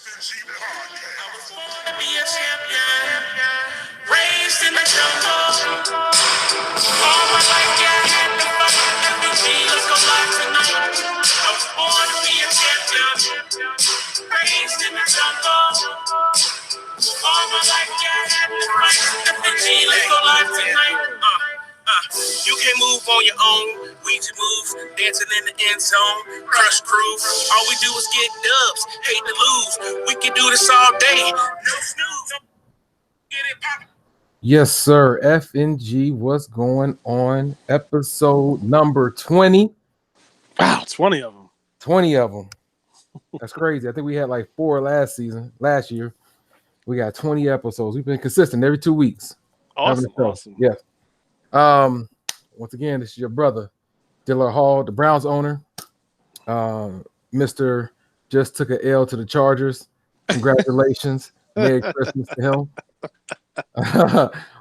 I was born to be a champion, raised in the jungle. All my life, yeah, I had to fight. FNG, let's go live tonight. I was born to be a champion, raised in the jungle. All my life, yeah, I had to fight. FNG, let's go live tonight. You can move on your own. We just move, dancing in the end zone. Crush crew. All we do is get dubs. Hate to lose. We can do this all day. No snooze. Get it poppin'. Yes, sir. FNG, what's going on? Episode number 20. Wow, 20 of them. 20 of them. That's crazy. I think we had like 4 last year. We got 20 episodes. We've been consistent every 2 weeks. Awesome. Yes. Once again, this is your brother, Diller Hall, the Browns owner. Mr. just took an L to the Chargers. Congratulations. Merry Christmas to him.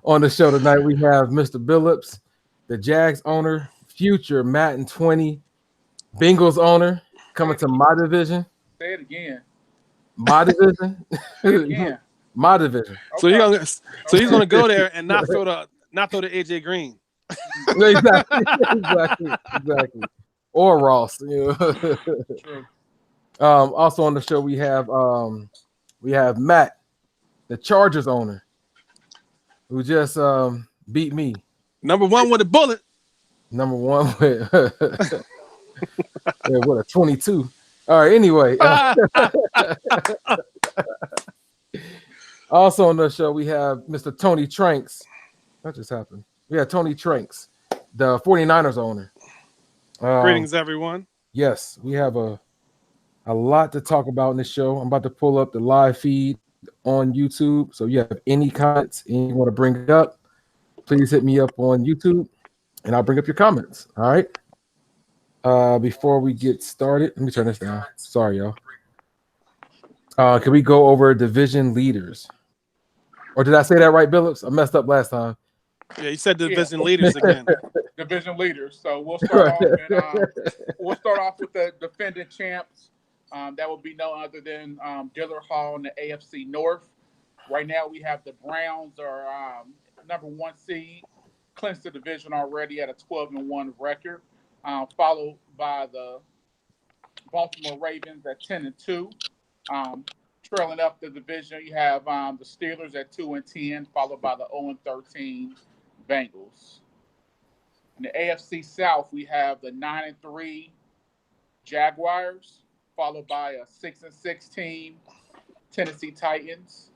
On the show tonight, we have Mr. Billups, the Jags owner, future Madden 20 Bengals owner, coming to my division. Say it again. My division. Say it again. My division. Okay. So he's gonna go there and not throw the AJ Green. Exactly. Or Ross. True. Also on the show we have Matt, the Chargers owner, who just beat me. Number one with a bullet. Number one with what a 22. All right. Anyway. Also on the show we have Mr. Tony Tranks. What just happened? Yeah, Tony Tranks, the 49ers owner. Greetings, everyone. Yes, we have a lot to talk about in this show. I'm about to pull up the live feed on YouTube. So if you have any comments and you want to bring it up, please hit me up on YouTube and I'll bring up your comments. All right. Before we get started, let me turn this down. Sorry, y'all. Can we go over division leaders? Or did I say that right, Billups? I messed up last time. Yeah, you said division leaders again. Division leaders. So we'll start off with the defending champs. That will be no other than Diller Hall in the AFC North. Right now we have the Browns are number 1 seed, clinched the division already at a 12-1 record, followed by the Baltimore Ravens at 10-2. Trailing up the division, you have the Steelers at 2-10, followed by the 0-13 Bengals. In the AFC South, we have the 9-3 Jaguars, followed by a 6-6 team, Tennessee Titans.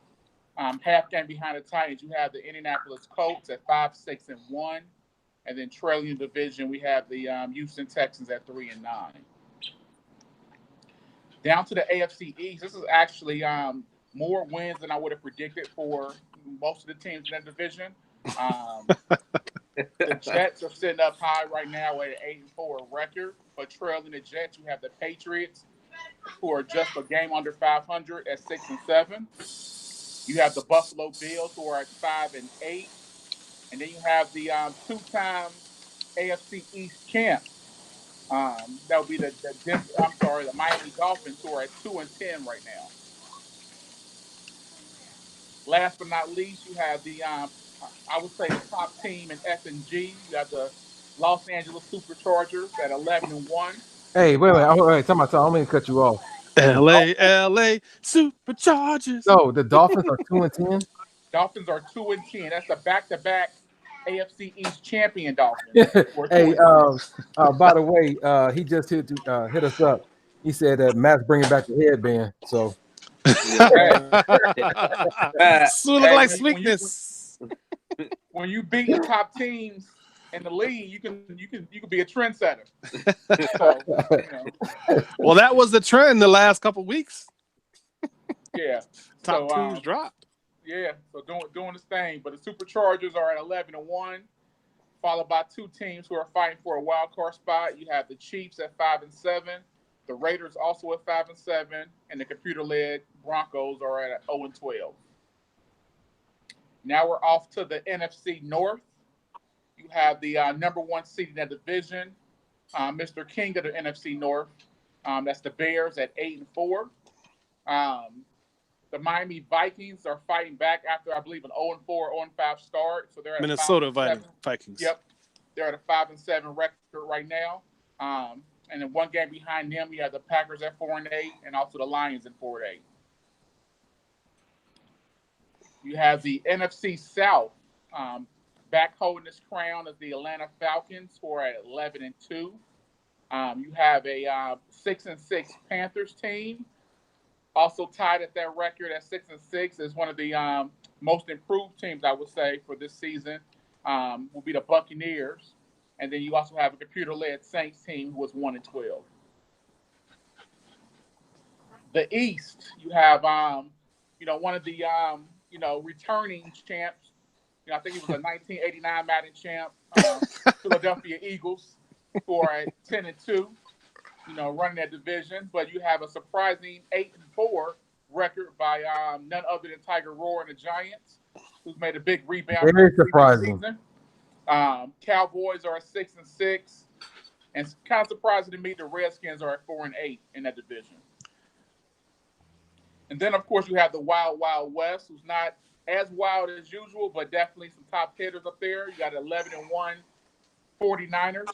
Half game behind the Titans, you have the Indianapolis Colts at 5-6-1, and then trailing the division, we have the Houston Texans at 3-9. Down to the AFC East, this is actually more wins than I would have predicted for most of the teams in that division. The Jets are sitting up high right now at an 8-4 record, but trailing the Jets, you have the Patriots, who are just a game under 500 at 6-7. You have the Buffalo Bills, who are at 5-8, and then you have the two-time AFC East champs. That would be the Miami Dolphins, who are at 2-10 right now. Last but not least, you have the I would say the top team in FNG. You have the Los Angeles Superchargers at 11-1. Hey, wait. Tell me, I don't mean to cut you off. LA Superchargers. No, the Dolphins are 2-10. Dolphins are 2-10. That's a back-to-back AFC East champion Dolphins. Hey, by the way, he just hit us up. He said that Matt's bringing back the headband. So, look like sweetness. When you beat the top teams in the league, you can be a trendsetter. So, Well, that was the trend the last couple of weeks. Yeah, top teams dropped. Yeah, so doing this thing, but the Superchargers are at 11-1, followed by two teams who are fighting for a wild card spot. You have the Chiefs at 5-7, the Raiders also at 5-7, and the computer-led Broncos are at 0-12. Now we're off to the NFC North. You have the number 1 seed in that division, Mr. King of the NFC North. That's the Bears at 8-4. The Miami Vikings are fighting back after, I believe, an 0-4, 0-5 start. So they're at Minnesota 5-7. Vikings. Yep, they're at a 5-7 record right now. And then one game behind them, you have the Packers at 4-8, and also the Lions at 4-8. You have the NFC South back holding this crown as the Atlanta Falcons, who are at 11-2. You have a 6-6 Panthers team, also tied at that record at 6-6. Is one of the most improved teams, I would say, for this season. Will be the Buccaneers, and then you also have a computer-led Saints team who was 1-12. The East, you have one of the returning champs. I think he was a 1989 Madden champ, Philadelphia Eagles, who are at 10-2. Running that division, but you have a surprising 8-4 record by none other than Tiger Roar and the Giants, who's made a big rebound. Very surprising. Season. Cowboys are at 6-6, and it's kind of surprising to me the Redskins are at 4-8 in that division. And then, of course, you have the Wild Wild West, who's not as wild as usual, but definitely some top hitters up there. You got 11-1 49ers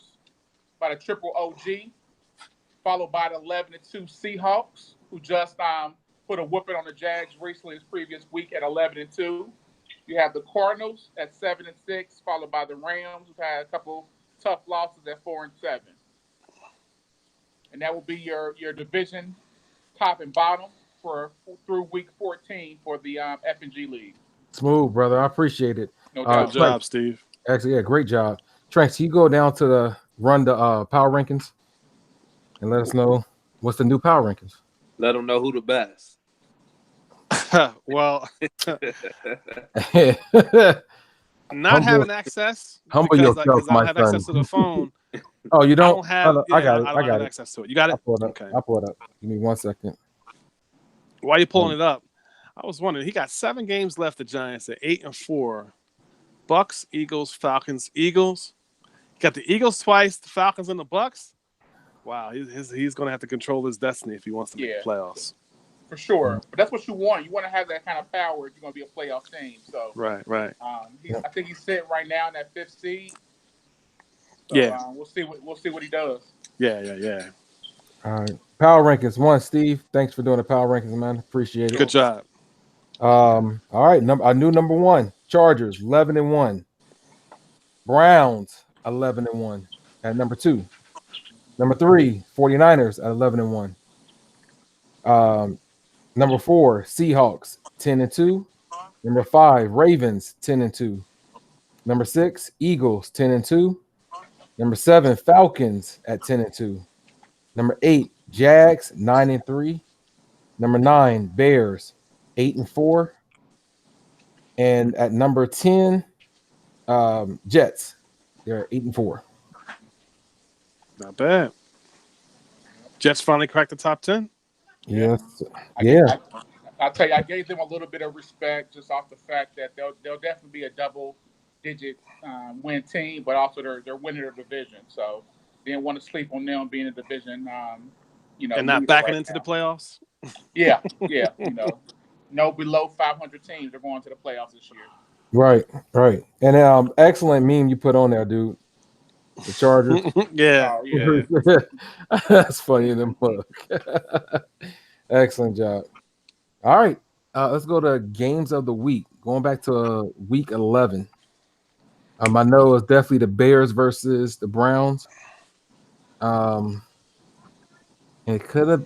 by the triple OG, followed by the 11-2 Seahawks, who just put a whooping on the Jags recently this previous week at 11-2. You have the Cardinals at 7-6, followed by the Rams, who've had a couple tough losses at 4-7. And that will be your division top and bottom through week 14 for the FNG League. Smooth, brother. I appreciate it. No doubt. Good job, Steve. Actually, yeah, great job. Tranks, you go down to run the power rankings and let us know what's the new power rankings. Let them know who the best. Well, Humble- not having access. humble because yourself, I my don't have son. access to the phone. Oh, you I don't? don't have. I got it. I I don't got have it. access to it. You got it? I'll pull it up. Okay. I'll pull it up. Give me 1 second. While you're pulling it up, I was wondering. He got 7 games left. The Giants at 8-4. Bucks, Eagles, Falcons, Eagles. Got the Eagles twice, the Falcons, and the Bucks. Wow, he's going to have to control his destiny if he wants to make the playoffs. For sure. But that's what you want. You want to have that kind of power if you're going to be a playoff team. So Right. I think he's sitting right now in that 5th seed. So, Yeah. We'll see what he does. Yeah. All right. Power rankings. 1, Steve. Thanks for doing the power rankings, man. Appreciate it. Good job. All right. Our new number 1, Chargers, 11-1. Browns, 11-1 at number 2. Number 3, 49ers at 11-1. Number 4, Seahawks, 10-2. Number 5, Ravens, 10-2. Number 6, Eagles, 10-2. Number 7, Falcons at 10-2. Number 8, Jags, 9-3. Number 9, Bears, 8-4. And at number 10, Jets, they're 8-4. Not bad. Jets finally cracked the top 10. Yes. I'll tell you, I gave them a little bit of respect just off the fact that they'll definitely be a double-digit win team, but also they're winning their division. So didn't want to sleep on them being a division, and not backing into the playoffs. Yeah. No below 500 teams are going to the playoffs this year. Right. And excellent meme you put on there, dude. The Chargers. Yeah. Oh, yeah. That's funny in them book. Excellent job. All right. Let's go to games of the week. Going back to week 11. I know it's definitely the Bears versus the Browns. It could have.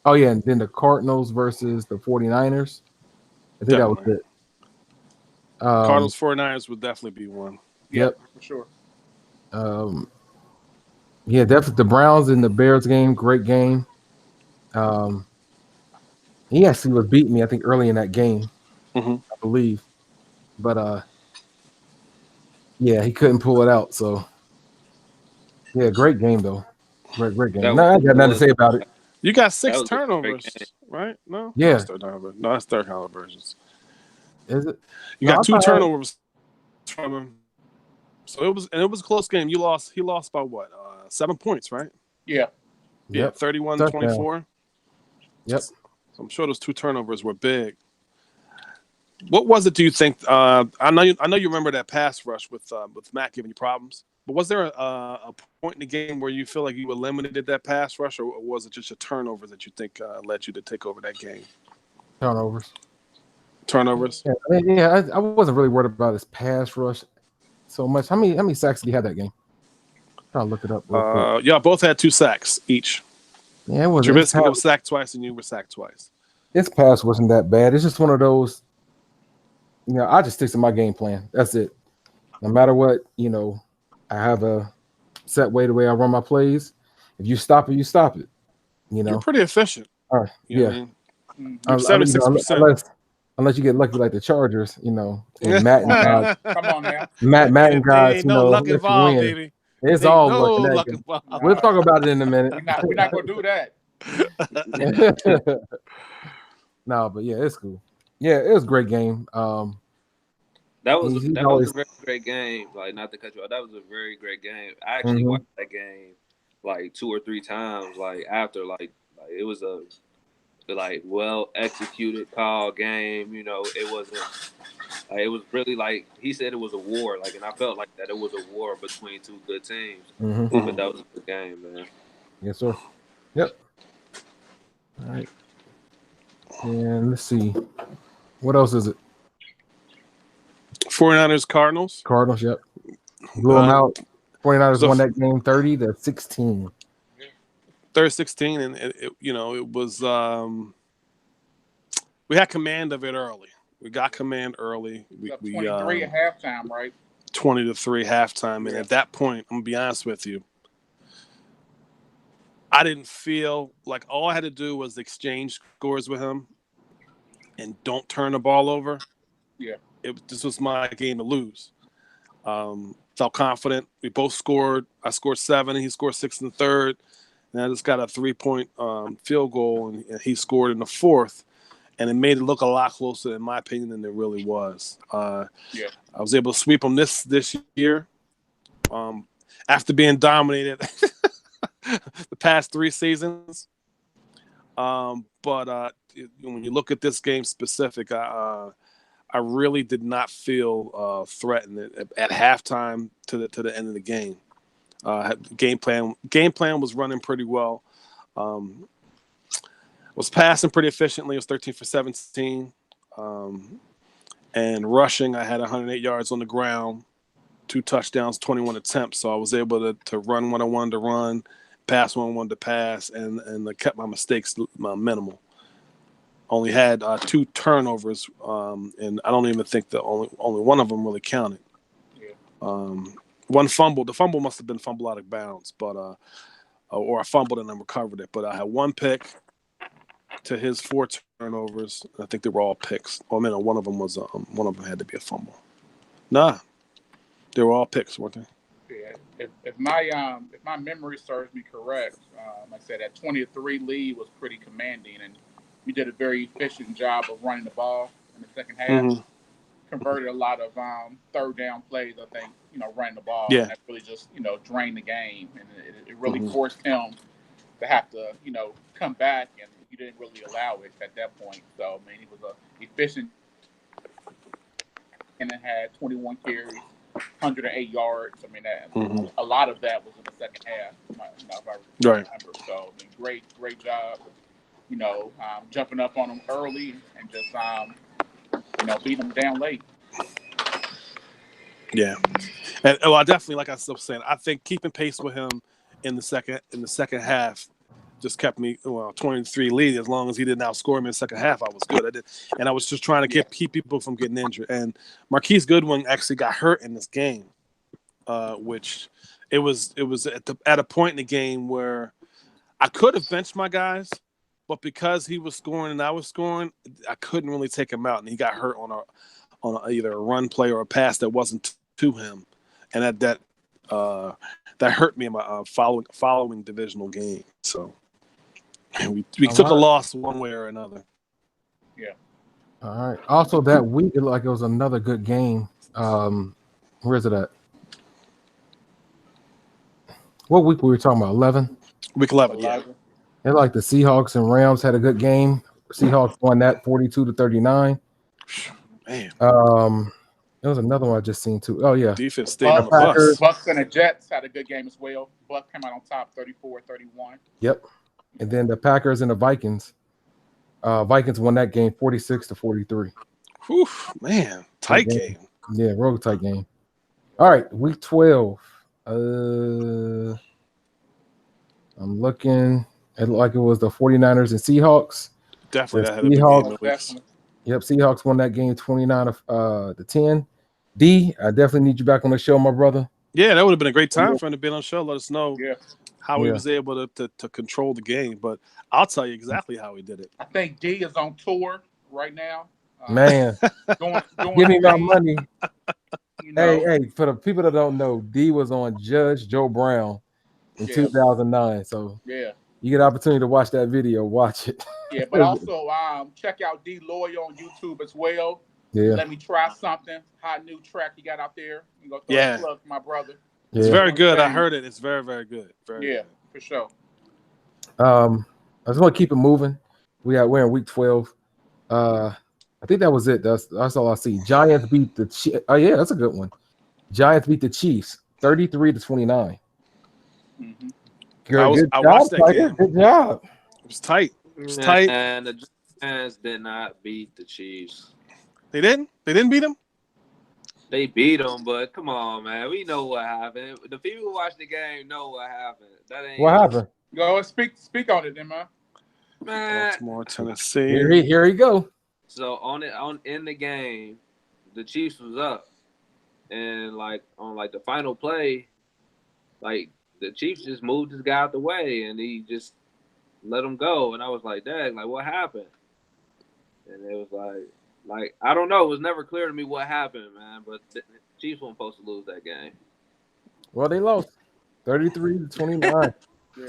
Oh, yeah. And then the Cardinals versus the 49ers. I think that was it. Cardinals 49ers would definitely be one. Yep. For sure. Yeah, definitely the Browns and the Bears game, great game. He actually was beating me, I think, early in that game, I believe. But yeah, he couldn't pull it out. So yeah, great game though. Great game. No, I got nothing to say about it. You got 6 turnovers, right? No? Yeah. That's third conversions. Is it? You got 2 turnovers from him. So it was a close game. He lost by what? 7 points, right? Yeah. Yeah, 31-24. Yep. So I'm sure those 2 turnovers were big. What was it? Do you think? I know you remember that pass rush with Matt giving you problems. But was there a point in the game where you feel like you eliminated that pass rush, or was it just your turnovers that you think led you to take over that game? Turnovers. Turnovers. I wasn't really worried about his pass rush so much. How many sacks did he have that game? Trying to look it up real quick. Y'all both had 2 sacks each. Yeah, it was. Trubisky was sacked twice, and you were sacked twice. His pass wasn't that bad. It's just one of those. I just stick to my game plan. That's it. No matter what, I have a set way the way I run my plays. If you stop it, you stop it. You're pretty efficient. All right. You Yeah. know 76%. Unless you get lucky like the Chargers, and Madden guys. Come on now. Madden guys, ain't no luck let you involved, win. baby. It's Ain't all no luck. luck involved. We'll talk about it in a minute. We're not gonna do that. No, but yeah, it's cool. Yeah, it was a great game. That was always a very great game. Like, not to cut you off, that was a very great game. I actually watched that game like 2 or 3 times. Like after, like it was a well executed call game. It wasn't. It was really like he said it was a war. Like, and I felt like that it was a war between 2 good teams. But that was a good game, man. Yes, sir. Yep. All right. And let's see. What else is it? 49ers Cardinals. Cardinals, yep. Blew them out. 49ers won that game 30-16. 30-16, and it was we had command of it early. We got command early. We 23 at halftime, right? 20-3 halftime, and at that point, I'm gonna be honest with you, I didn't feel like all I had to do was exchange scores with him and don't turn the ball over. Yeah. This was my game to lose. Felt confident. We both scored. I scored 7, and he scored 6 in the third. And I just got a 3-point field goal, and he scored in the fourth. And it made it look a lot closer, in my opinion, than it really was. I was able to sweep them this year after being dominated the past 3 seasons. But when you look at this game specific, I really did not feel threatened at halftime to the end of the game. Game plan was running pretty well. Was passing pretty efficiently. It was 13 for 17. And rushing, I had 108 yards on the ground, 2 touchdowns, 21 attempts. So I was able to run when I wanted to run, pass when I wanted to pass, and I kept my mistakes minimal. Only had 2 turnovers, and I don't even think that only one of them really counted. One fumble. The fumble must have been fumble out of bounds, but or I fumbled and then recovered it. But I had 1 pick to his 4 turnovers. I think they were all picks. Well, I mean, one of them had to be a fumble. Nah, they were all picks, weren't they? Yeah. If my memory serves me correct, like I said, that 20-3 lead was pretty commanding, and we did a very efficient job of running the ball in the second half. Converted a lot of third down plays, I think, running the ball. Yeah. And that really just, drained the game. And it really forced him to have to, come back, and he didn't really allow it at that point. So, I mean, he was efficient and then had 21 carries, 108 yards. I mean, a lot of that was in the second half, if I remember. So, I mean, great job. Jumping up on them early and just, beating them down late. Yeah, and I definitely, like I was saying, I think keeping pace with him in the second half just kept me 23 lead. As long as he didn't outscore me in the second half, I was good. I was just trying to keep people from getting injured. And Marquise Goodwin actually got hurt in this game, which it was at a point in the game where I could have benched my guys. But because he was scoring and I was scoring, I couldn't really take him out, and he got hurt on either a run play or a pass that wasn't to him, and that hurt me in my following divisional game. So we took a loss one way or another. Yeah. All right. Also, that week, it looked like it was another good game. Where is it at? What week were we talking about? 11. Week 11. Yeah. It like the Seahawks and Rams had a good game. Seahawks won that 42-39. Man, There was another one I just seen too. Oh yeah, defense stayed on the Packers. bus. Bucks and the Jets had a good game as well. Bucks came out on top 34-31. Yep. And then the Packers and the Vikings. Vikings won that game 46-43. Whew, man, tight game. Yeah, real tight game. All right, week 12. I'm looking at like it was the 49ers and Seahawks. Definitely, The that had a big Seahawks- game. Noise. Yep, Seahawks won that game 29-10. D, I definitely need you back on the show, my brother. Yeah, that would have been a great time for him to be on the show. Let us know Yeah. how he Yeah. was able to control the game. But I'll tell you exactly how he did it. I think D is on tour right now. Man, Going give me my to money. you know, Hey, for the people that don't know, D was on Judge Joe Brown in Yeah. 2009. So Yeah. you get an opportunity to watch that video, watch it. Yeah, but also check out D Loyal on YouTube as well. Yeah, Let me try something. Hot new track he got out there. You go throw Yeah. a plug for my brother. It's yeah. very good. I Thank you. heard it. It's very, very good. Very Yeah, good. for sure. I just want to keep it moving. We're in week 12. I think that was it. That's all I see. Giants beat the Chiefs. Oh yeah, that's a good one. Giants beat the Chiefs 33-29. Mhm. I watched that Tiger. game. Good job. It was tight. It was tight. And the Giants did not beat the Chiefs. They didn't. They didn't beat him. They beat them, but come on, man. We know what happened. The people who watch the game know what happened. That ain't What happened? Go speak on it then, man. man. Baltimore, Tennessee. Here he go. So in the game, the Chiefs was up, and on the final play, the Chiefs just moved this guy out the way, and he just let him go. And I was like, "Dad, what happened?" And it was like I don't know. It was never clear to me what happened, man. But the Chiefs weren't supposed to lose that game. Well, they lost 33-29. Yeah.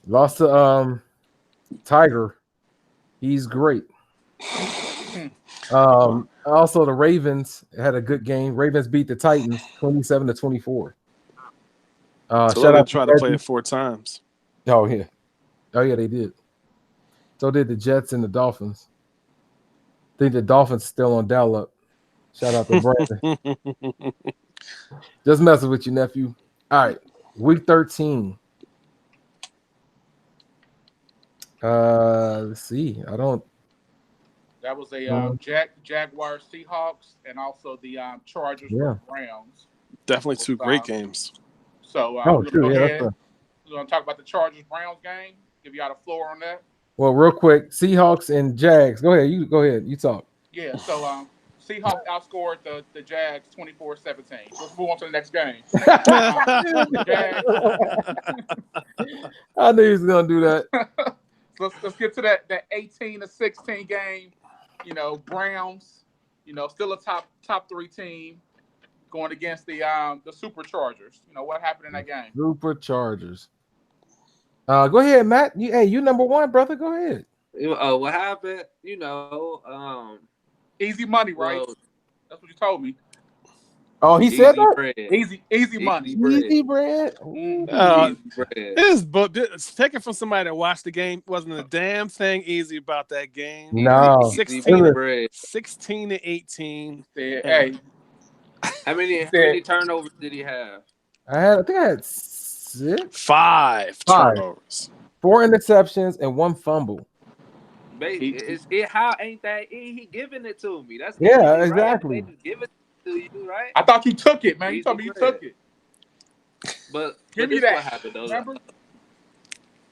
Lost to Tiger. He's great. Also, the Ravens had a good game. Ravens beat the Titans 27-24. So Shout out try to play it 4 times. Oh yeah, they did. So did the Jets and the Dolphins. I think the Dolphins still on dial up. Shout out to Brandon. Just messing with you, nephew. All right, week 13. Let's see. That was a Jaguars Seahawks and also the Chargers Browns. Definitely 2 great games. So we're Oh, gonna true. go Yeah, ahead. We're gonna talk about the Chargers Browns game. Give you all the floor on that. Well, real quick, Seahawks and Jags. Go ahead. You talk. Yeah. So Seahawks outscored the Jags 24-17. Let's move on to the next game. I knew he was gonna do that. Let's get to that 18-16 game. Browns. Still a top 3 team going against the Superchargers. What happened in that game? Superchargers. Go ahead, Matt. You number 1, brother. Go ahead. What happened? Easy money, right? Well, That's what you told me. Oh, he said that. bread. Easy money. Easy bread. Easy bread. It's taken from somebody that watched the game. Wasn't a damn thing easy about that game. No. 16 bread. 16-18. Hey, How many turnovers did he have? I think I had 6. 5 turnovers. 4 interceptions and 1 fumble. How ain't that he giving it to me? That's Yeah, easy, right? exactly. They just give it to you, right? I thought you took it, man. You Easy told me you bread. took it. But Give me this that. What happened though? Remember?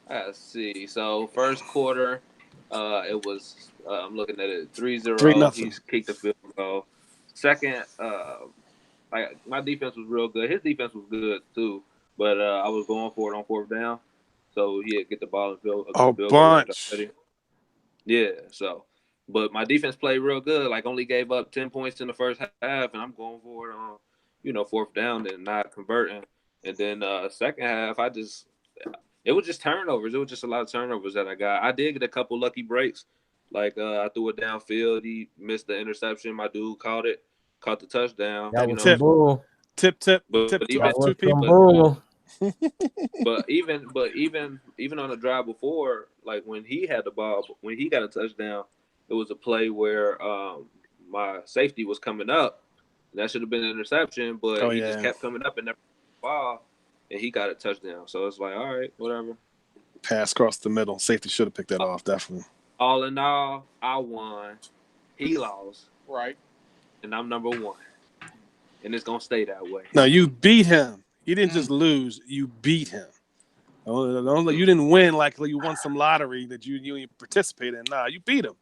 Let's see. So first quarter, it was I'm looking at it 3-0. 3-0. He kicked the field goal. Second, my defense was real good. His defense was good too, but I was going for it on 4th down, so he had get the ball and field. Bunch. Yeah. So, but my defense played real good. Only gave up 10 points in the first half, and I'm going for it on 4th down and not converting. And then second half, it was just turnovers. It was just a lot of turnovers that I got. I did get a couple lucky breaks. I threw it downfield. He missed the interception. My dude caught the touchdown. That was some bull. Tip. But Tip even- 2 people. Bull. but even on the drive before, like when he had the ball, when he got a touchdown, it was a play where my safety was coming up. That should have been an interception, but he just kept coming up and never ball, and he got a touchdown. So it's like, all right, whatever. Pass across the middle. Safety should have picked that off, definitely. All in all, I won. He lost. Right. And I'm number 1. And it's going to stay that way. No, you beat him. You didn't just lose. You beat him. You didn't win like you won some lottery that you participated in. Nah, you beat him.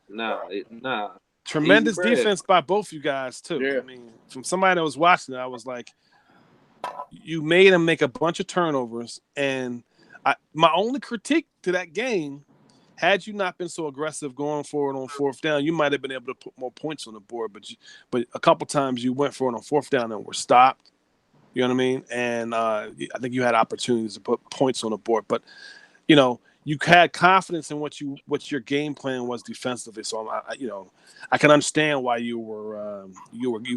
Nah. Tremendous defense by both you guys, too. Yeah. I mean, from somebody that was watching it, I was like, you made him make a bunch of turnovers. And my only critique to that game, had you not been so aggressive going forward on 4th down, you might have been able to put more points on the board. But a couple times you went for it on 4th down and were stopped. You know what I mean? And I think you had opportunities to put points on the board. But, you had confidence in what your game plan was defensively. So I can understand why you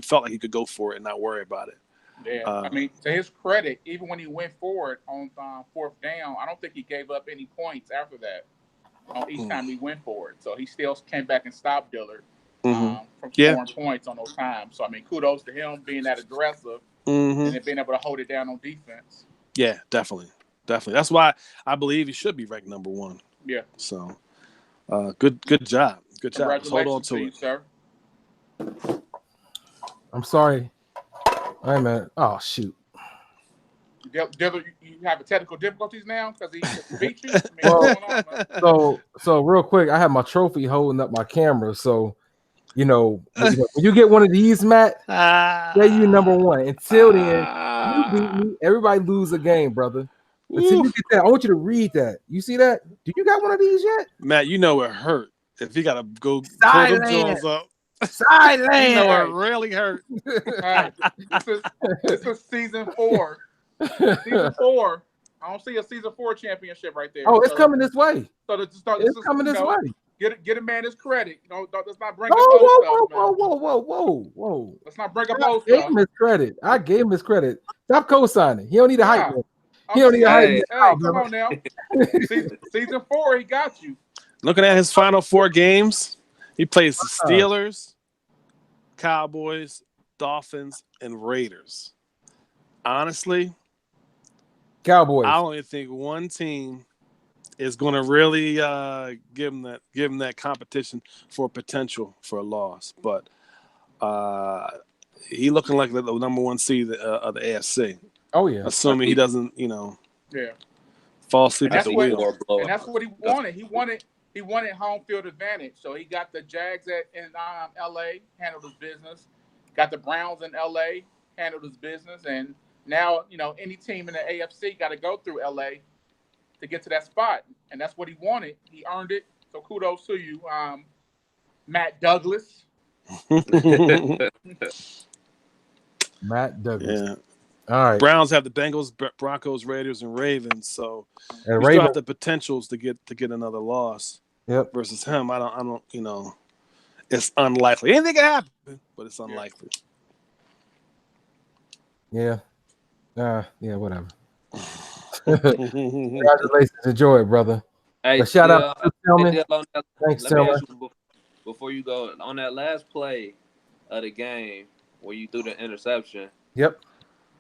felt like you could go for it and not worry about it. Yeah, I mean, to his credit, even when he went forward on 4th down, I don't think he gave up any points after that. Each time he went for it, so he still came back and stopped Dillard from scoring points on those times. So I mean, kudos to him being that aggressive and then being able to hold it down on defense. Yeah, definitely. That's why I believe he should be ranked number 1. Yeah. So, good job. Good job. Congratulations Hold on to you, it, sir. I'm sorry. Hey man. Oh shoot. Dillard, you having technical difficulties now because he beat you? I mean, what's going on, man? So real quick, I have my trophy holding up my camera. So, when you get one of these, Matt, say you number 1. Until then, you beat me. Everybody lose a game, brother. Until you get that, I want you to read that. You see that? Do you got one of these yet? Matt, it hurt if he got to go Side pull them jaws up. Side land. It really hurt. Right. This is season 4. Season 4. I don't see a season 4 championship right there. Oh, it's coming this way. So it's coming this way. Get a man his credit. Let's not bring up old stuff. Whoa. Let's not bring up old I gave stuff. him his credit. Stop co-signing. He don't need to hype me. He don't need to hype me. Hey, come on now. Season 4, he got you. Looking at his final 4 games, he plays the Steelers, Cowboys, Dolphins, and Raiders. Honestly, Cowboys. I only think one team is going to really give him that competition for potential for a loss. But he looking like the number 1 seed of the AFC. Oh yeah. Assuming he doesn't, fall asleep at the wheel. And that's what he wanted. He wanted home field advantage. So he got the Jags in LA, handled his business. Got the Browns in LA, handled his business, and now, any team in the AFC got to go through LA to get to that spot. And that's what he wanted. He earned it. So kudos to you, Matt Douglas. Matt Douglas. Yeah. All right. Browns have the Bengals, Broncos, Raiders, and Ravens. So and we still have the potentials to get another loss. Yep. Versus him, I don't. It's unlikely. Anything can happen, but it's unlikely. Yeah. Whatever. Congratulations. Enjoy it, brother. Hey, shout out to Tillman. Thanks, Tillman. Before you go, on that last play of the game where you threw the interception. Yep.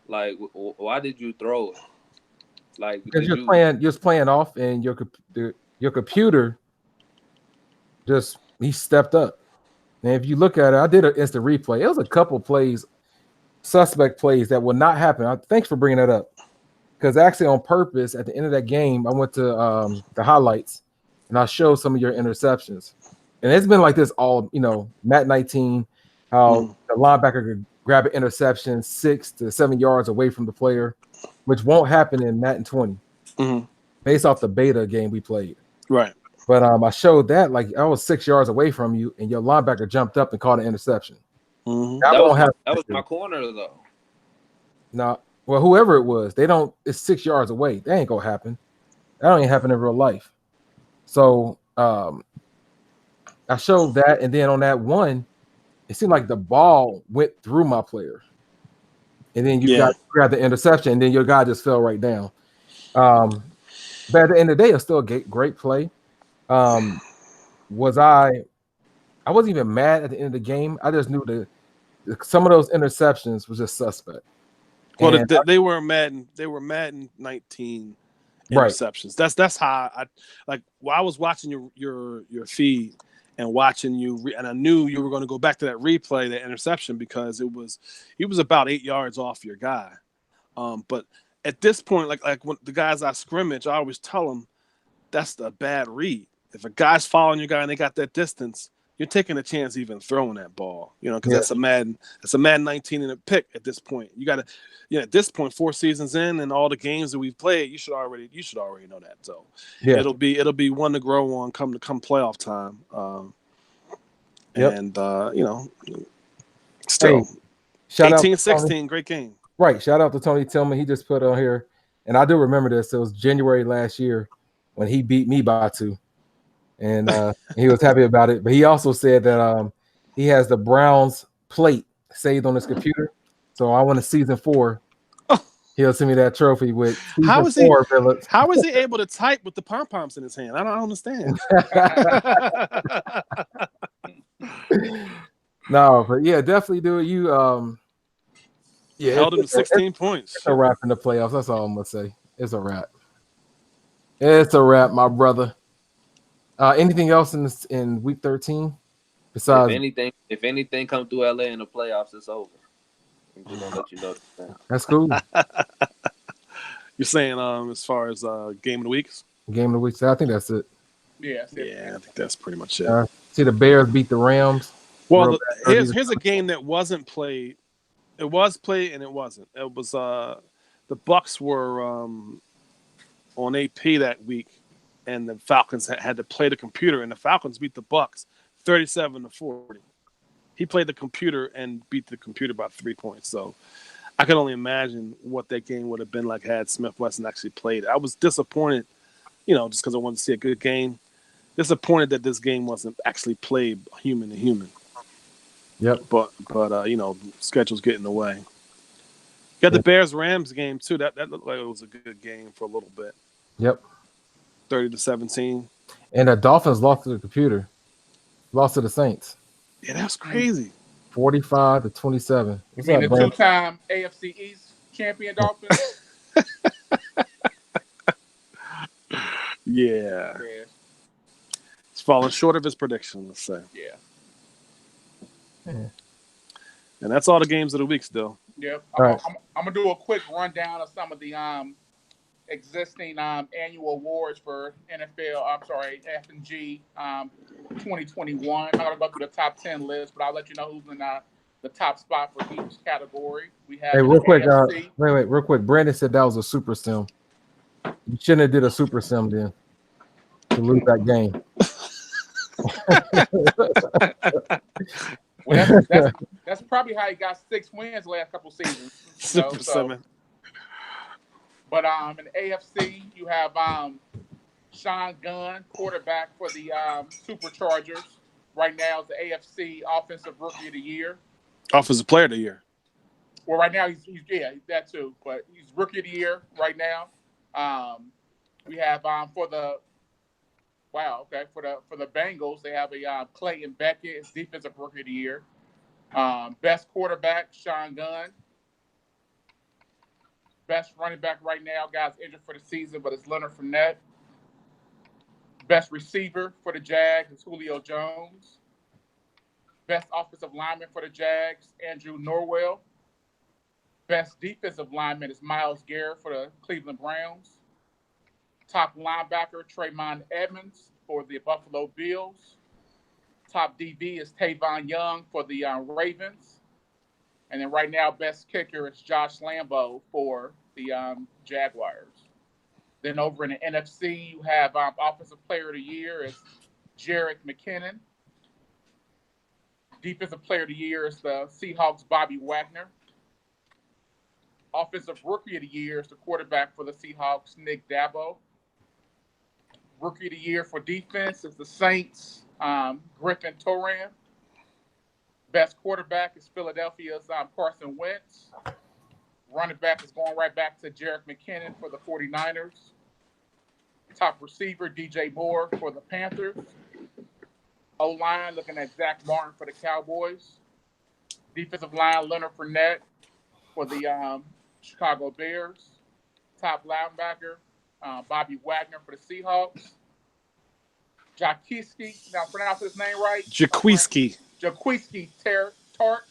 Like, why did you throw it? Like, because you're playing off, and your computer he stepped up. And if you look at it, I did an instant replay. It was a couple plays, suspect plays that will not happen. Thanks for bringing that up. Because actually, on purpose, at the end of that game, I went to the highlights and I showed some of your interceptions. And it's been like this all, Matt 19, how the linebacker could grab an interception 6 to 7 yards away from the player, which won't happen in Madden 20, based off the beta game we played. Right. But I showed that like I was 6 yards away from you, and your linebacker jumped up and caught an interception. That was my corner though. No, well, whoever it was, it's 6 yards away. That ain't gonna happen. That don't even happen in real life. So I showed that, and then on that one, it seemed like the ball went through my player. and then you got the interception, and then your guy just fell right down. But at the end of the day, it's still a great play. I wasn't even mad at the end of the game. I just knew some of those interceptions was just suspect. Well, they were Madden 19 interceptions. Right. That's how I like. While I was watching your feed and watching you, and I knew you were going to go back to that replay, that interception, because he was about 8 yards off your guy. But at this point, like when the guys I scrimmage, I always tell them that's a bad read. If a guy's following your guy and they got that distance, you're taking a chance even throwing that ball, because that's a Madden 19 and a pick at this point. You got to, at this point, 4 seasons in and all the games that we've played, you should already know that. So it'll be one to grow on come playoff time. And still, hey, 18-16, great game. Right. Shout out to Tony Tillman. He just put on here, and I do remember this. It was January last year when he beat me by 2. And he was happy about it. But he also said that he has the Browns plate saved on his computer. So I want to season 4. He'll send me that trophy with season 4, Phillips. How is he able to type with the pom-poms in his hand? I don't understand. No, but yeah, definitely do it. You held him to 16 points. It's a wrap in the playoffs. That's all I'm gonna say. It's a wrap. It's a wrap, my brother. Anything else in week 13? Besides, if anything come through LA in the playoffs, it's over. I'm just gonna let you know that. That's cool. You're saying as far as game of the weeks? Game of the week. I think that's it. Yeah, I think that's pretty much it. See the Bears beat the Rams. Well, here's a game that wasn't played. It was played and it wasn't. It was the Bucks were on AP that week, and the Falcons had to play the computer, and the Falcons beat the Bucks 37-40. He played the computer and beat the computer by 3 points. So I can only imagine what that game would have been like had Smith Wesson actually played. I was disappointed, just because I wanted to see a good game. Disappointed that this game wasn't actually played human to human. Yep. But schedules get in the way. Got the Bears-Rams game too. That looked like it was a good game for a little bit. Yep. 30-17. And the Dolphins lost to the computer. Lost to the Saints. Yeah, that's crazy. 45-27. You mean the 2-time AFC East champion Dolphins? Yeah. It's falling short of his prediction, let's say. Yeah. And that's all the games of the week still. Yep. Right. I'm going to do a quick rundown of some of the existing annual awards for FNG 2021. I'm not going to go through the top 10 list, but I'll let you know who's in the top spot for each category. We have real quick. Real quick. Brandon said that was a super sim. You shouldn't have did a super sim then to lose that game. Well, that's probably how he got 6 wins the last couple seasons. Super sim. But in the AFC, you have Sean Gunn, quarterback for the Superchargers. Right now, is the AFC Offensive Rookie of the Year. Offensive Player of the Year. Well, right now he's that too, but he's Rookie of the Year right now. We have for the Bengals, they have a Clayton Beckett as Defensive Rookie of the Year. Best quarterback, Sean Gunn. Best running back right now, guys injured for the season, but it's Leonard Fournette. Best receiver for the Jags is Julio Jones. Best offensive lineman for the Jags, Andrew Norwell. Best defensive lineman is Myles Garrett for the Cleveland Browns. Top linebacker, Trayvon Edmonds for the Buffalo Bills. Top DB is Tavon Young for the Ravens. And then right now, best kicker is Josh Lambo for the Jaguars. Then over in the NFC, you have Offensive Player of the Year is Jerick McKinnon. Defensive Player of the Year is the Seahawks' Bobby Wagner. Offensive Rookie of the Year is the quarterback for the Seahawks, Nick Dabo. Rookie of the Year for defense is the Saints, Griffin Toran. Best quarterback is Philadelphia's Carson Wentz. Running back is going right back to Jerick McKinnon for the 49ers. Top receiver, DJ Moore for the Panthers. O-line, looking at Zach Martin for the Cowboys. Defensive line, Leonard Fournette for the Chicago Bears. Top linebacker, Bobby Wagner for the Seahawks. Jaquiski, now pronounce his name right. Jaquiski. Tart.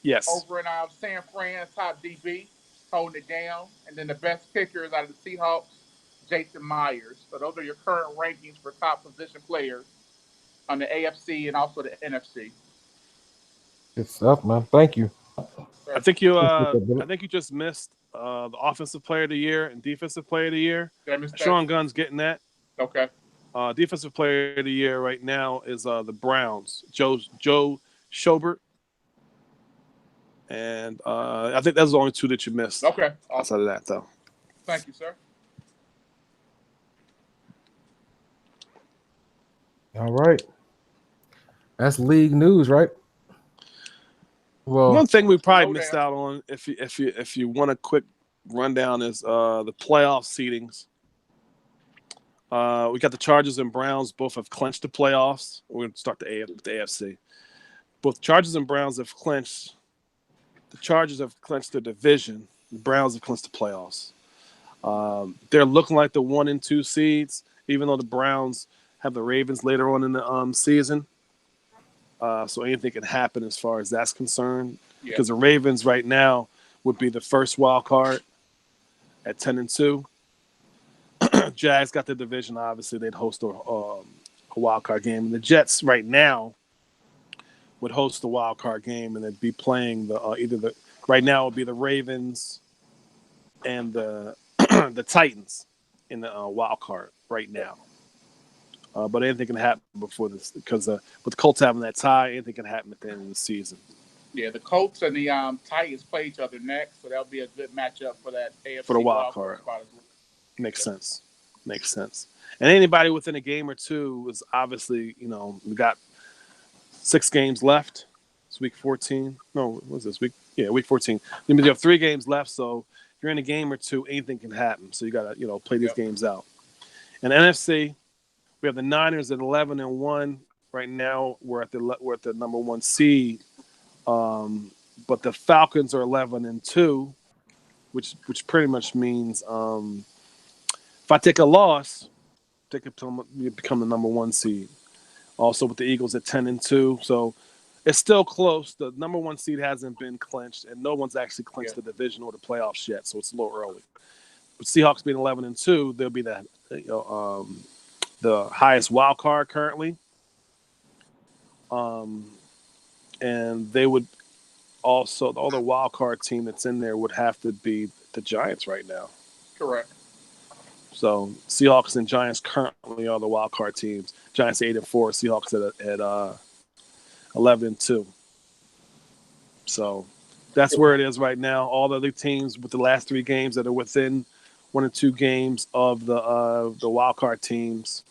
Yes. Over in San Fran, top DB, holding it down. And then the best kicker is out of the Seahawks, Jason Myers. So those are your current rankings for top position players on the AFC and also the NFC. Good stuff, man. Thank you. I think you just missed the offensive player of the year and defensive player of the year. Sean Gunn's getting that. Okay. Defensive player of the year right now is the Browns, Joe Schobert. And I think that's the only two that you missed. Okay. Outside of that, though. Thank you, sir. All right. That's league news, right? Well, one thing we probably missed out on, if you want a quick rundown, is the playoff seedings. We got the Chargers and Browns both have clinched the playoffs. We're going to start the AFC. Both Chargers and Browns have clinched. The Chargers have clinched the division. The Browns have clinched the playoffs. They're looking like the 1 and 2 seeds, even though the Browns have the Ravens later on in the season. So anything can happen as far as that's concerned. Yeah. Because the Ravens right now would be the first wild card at 10 and 2. Jags got the division. Obviously, they'd host a wild card game. And the Jets right now would host the wild card game, and they'd be playing right now it would be the Ravens and the the Titans in the wild card right now. But anything can happen before this, because with the Colts having that tie, anything can happen at the end of the season. Yeah, the Colts and the Titans play each other next, so that'll be a good matchup for that AFC for the wild card spot as well. Makes sense. And anybody within a game or two is obviously, we got 6 games left. It's week 14. No, what was this week? Yeah, week 14. You have 3 games left, so if you're in a game or two, anything can happen. So you got to, play these games out. And NFC, we have the Niners at 11-1 right now. We're at the number 1 seed, but the Falcons are 11-2, which pretty much means if I take a loss, they could become the number 1 seed. Also with the Eagles at 10-2, so it's still close. The number 1 seed hasn't been clinched, and no one's actually clinched the division or the playoffs yet, so it's a little early. But Seahawks being 11-2, they'll be the highest wild card currently. And they would also, the other wild card team that's in there would have to be the Giants right now. Correct. So Seahawks and Giants currently are the wild card teams. Giants 8-4, Seahawks at 11-2. So that's where it is right now. All the other teams with the last 3 games that are within 1 or 2 games of the wild card teams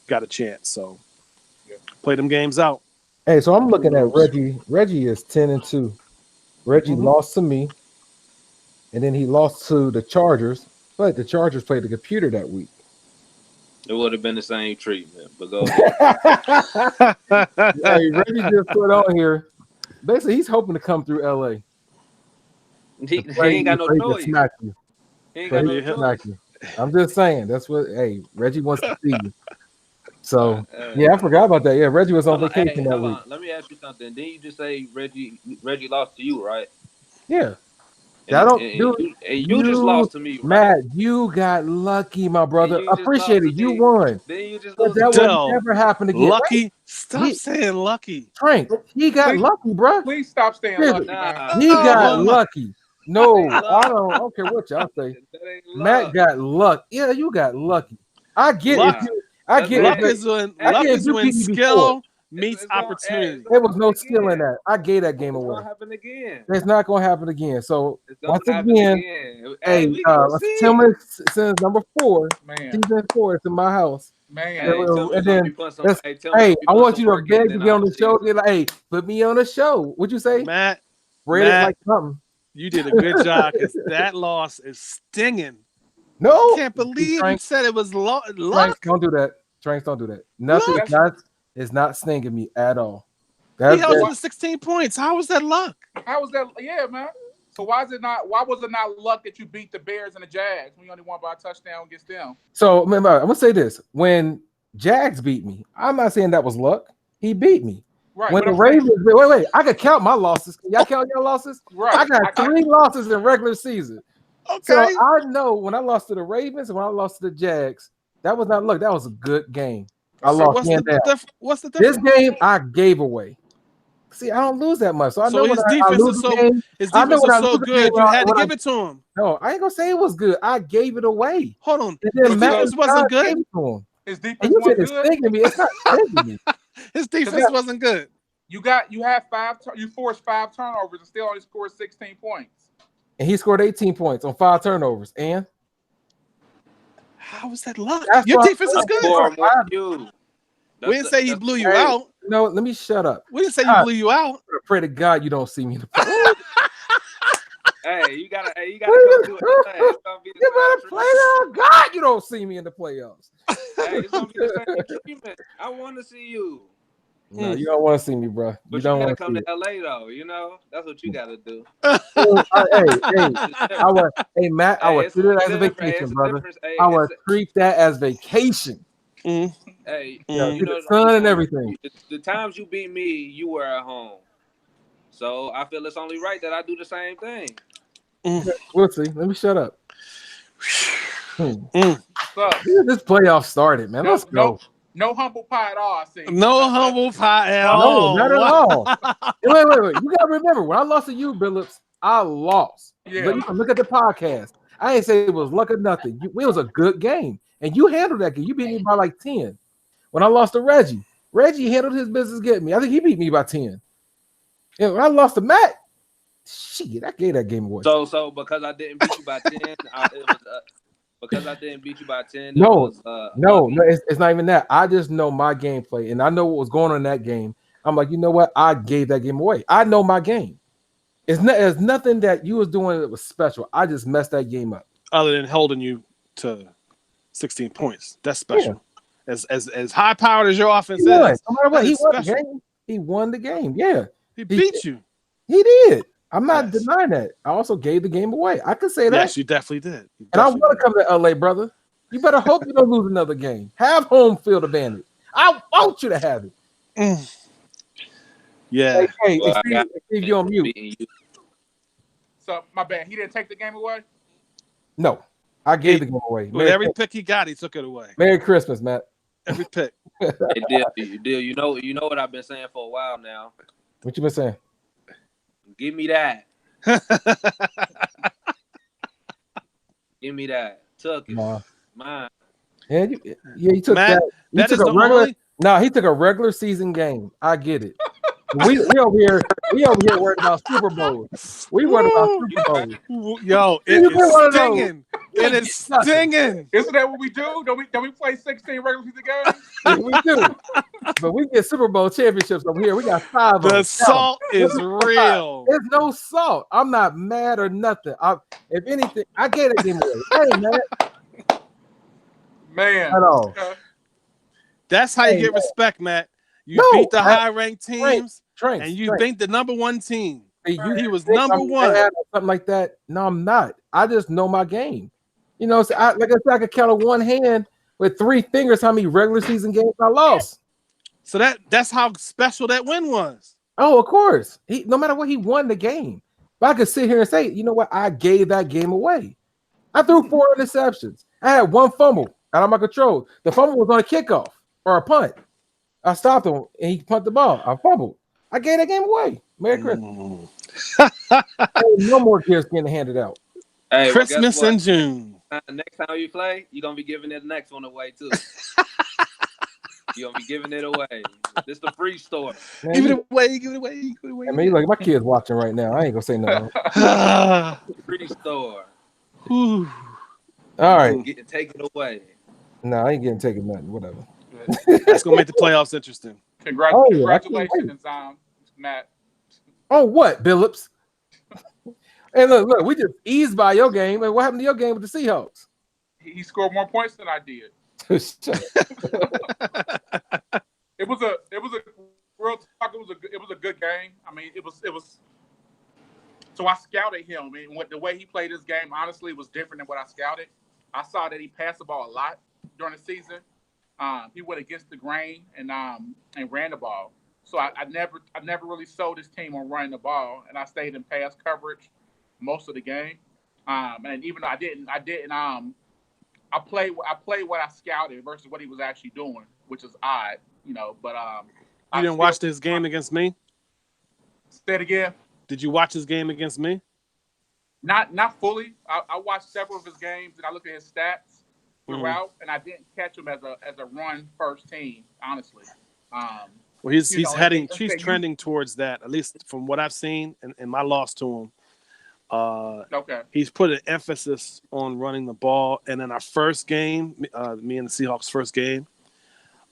got a chance. So play them games out. Hey, so I'm looking at Reggie. Reggie is 10-2. Reggie lost to me, and then he lost to the Chargers. But the Chargers played the computer that week. It would have been the same treatment, but go ahead. Hey, Reggie just put on here. Basically, he's hoping to come through LA. He ain't got no choice. He ain't got no choice. I'm just saying. That's what. Hey, Reggie wants to see you. So yeah, I forgot about that. Yeah, Reggie was on vacation that week. Let me ask you something. Didn't you just say Reggie lost to you, right? Yeah. You just lost to me, right? Matt, you got lucky, my brother. Appreciate it. You won. Then you just that will never happen again. Lucky? Right? Stop saying lucky. Frank, he got lucky, bro. Please stop saying lucky. He got lucky. No, I don't care what y'all say. Matt got luck. Yeah, you got lucky. I get it. I get luck is when skill meets opportunity. There was no skill in that. I gave that game away. It's not going to happen again. So once again, hey, Tillman since number 4, season 4 is in my house. Man, and then hey, I want you to beg to get on the show. Get like, hey, put me on the show. What'd you say, Matt? Read it like something. You did a good job because that loss is stinging. No, I can't believe you Tranks, said it was luck. don't do that. Tranks, don't do that. Nothing is not stinging me at all. He held you to 16 points. How was that luck? How was that? Yeah, man. So why was it not luck that you beat the Bears and the Jags when you only won by a touchdown against them? So remember, I'm gonna say this: when Jags beat me, I'm not saying that was luck. He beat me. Right. When the Ravens, wait, I could count my losses. Can y'all count your losses? Right. I got 3 losses in regular season. Okay. So I know when I lost to the Ravens and when I lost to the Jags, that was not luck. That was a good game. I lost. What's the difference? This game I gave away. See, I don't lose that much. So I know his when defense I lose is the game, his defense was so good, you had to give it to him. No, I ain't gonna say it was good. I gave it away. Hold on. And then His defense wasn't good. His defense wasn't good. It's not stinging me. His defense wasn't good. You forced 5 turnovers and still only scored 16 points. And he scored 18 points on 5 turnovers. And how was that luck? Your defense is good. We didn't say he blew you out. No, let me shut up. We didn't say he blew you out. I pray to God you don't see me in the Hey, you gotta go do it. You better play that. God, you don't see me in the playoffs. Hey, it's gonna be the same treatment. I want to see you. No, you don't want to see me, bro. But you gotta come to LA though. You know that's what you gotta do. Matt, I would treat it as a vacation, brother. I would treat that as vacation. Hey, you know the sun and everything. The times you beat me, you were at home. So I feel it's only right that I do the same thing. We'll see. Let me shut up. So, this playoff started, man. Let's go. No humble pie at all. I see. No humble pie at all. No, not at all. Wait. You gotta remember when I lost to you, Billups, I lost. Yeah. But you can look at the podcast. I ain't say it was luck or nothing. It was a good game, and you handled that game. You beat me by like 10. When I lost to Reggie handled his business getting me. I think he beat me by 10. And when I lost to Matt, shit, I gave that game away. So because I didn't beat you by 10, because I didn't beat you by 10. No, it's not even that. I just know my gameplay, and I know what was going on in that game. I'm like, you know what? I gave that game away. I know my game. There's nothing that you was doing that was special. I just messed that game up. Other than holding you to 16 points, that's special. Yeah. As high powered as your offense is, no matter what, he won the game. He won the game. Yeah, he beat you. He did. I'm not denying that. I also gave the game away. I could say that. Yes, you definitely did. I want to come to LA, brother. You better hope you don't lose another game. Have home field advantage. I want you to have it. Yeah. Hey, Steve, you on mute. So my bad. He didn't take the game away? No. I gave the game away. With every pick he got, he took it away. Merry Christmas, Matt. Every pick. Hey, Deal. You know what I've been saying for a while now. What you been saying? Give me that. Give me that. Took it. Mine. Yeah, he took Matt, that. He took a regular. No, he took a regular season game. I get it. We over here worried about Super Bowl. We worried about Super Bowl. Yo, it is stinging. It is stinging. Isn't that what we do? Don't we play 16 regular season games? Yeah, we do. But we get Super Bowl championships over here. We got 5 of them. The salt is real. There's no salt. I'm not mad or nothing. If anything, I gave that game away. Hey, man. At all. That's how you get respect, Matt. You beat the high-ranked teams, and you think the number 1 team. He was number 1. Something like that. No, I'm not. I just know my game. You know, so like I said, I could count on one hand with 3 fingers how many regular season games I lost. So that's how special that win was. Oh, of course. No matter what, he won the game. But I could sit here and say, you know what? I gave that game away. I threw 4 interceptions. I had 1 fumble out of my control. The fumble was on a kickoff or a punt. I stopped him and he punted the ball. I fumbled. I gave that game away. Merry Christmas. No more kids getting handed out. Hey, Christmas in June. Next time you play, you're gonna be giving it the next one away too. You're gonna be giving it away. This the free store. Man, give it away. I mean, like my kids watching right now. I ain't gonna say no. Free store. All right. Take it away. No, I ain't getting taken nothing. Whatever. That's gonna make the playoffs interesting. Congratulations, Matt. Oh, what, Billups? Hey, look, we just eased by your game. And what happened to your game with the Seahawks? He scored more points than I did. It was a real talk. It was a good game. I mean, it was. So I scouted him, and the way he played his game, honestly, was different than what I scouted. I saw that he passed the ball a lot during the season. He went against the grain and ran the ball. So I never really sold his team on running the ball, and I stayed in pass coverage most of the game. And even though I didn't. I played what I scouted versus what he was actually doing, which is odd, you know. But you didn't watch this game against me? Say it again. Did you watch his game against me? Not fully. I watched several of his games and I looked at his stats throughout, and I didn't catch him as a run first team, honestly. Well, he's trending towards that, at least from what I've seen in my loss to him. Okay. He's put an emphasis on running the ball, and in our first game, me and the Seahawks' first game,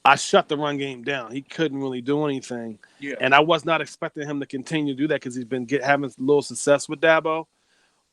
I shut the run game down. He couldn't really do anything, and I was not expecting him to continue to do that because he's been having a little success with Dabo,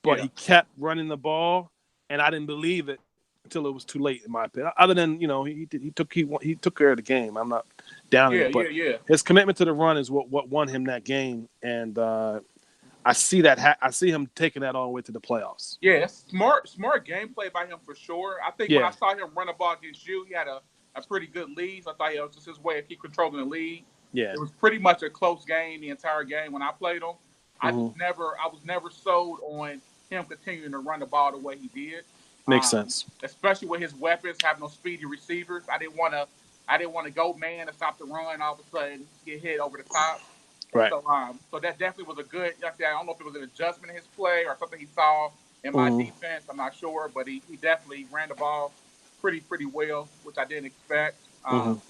but he kept running the ball, and I didn't believe it until it was too late, in my opinion. Other than he took care of the game. I'm not down on it, but his commitment to the run is what won him that game, and I see that. I see him taking that all the way to the playoffs. Yeah, that's smart gameplay by him for sure. I think when I saw him run the ball against you, he had a pretty good lead. So I thought it was just his way of keep controlling the lead. Yeah, it was pretty much a close game the entire game when I played him. I was never sold on him continuing to run the ball the way he did. Makes sense, especially with his weapons having those speedy receivers. I didn't want to go man to stop the run and all of a sudden get hit over the top. Right. So that definitely was a good. I don't know if it was an adjustment in his play or something he saw in my defense. I'm not sure, but he definitely ran the ball pretty well, which I didn't expect. And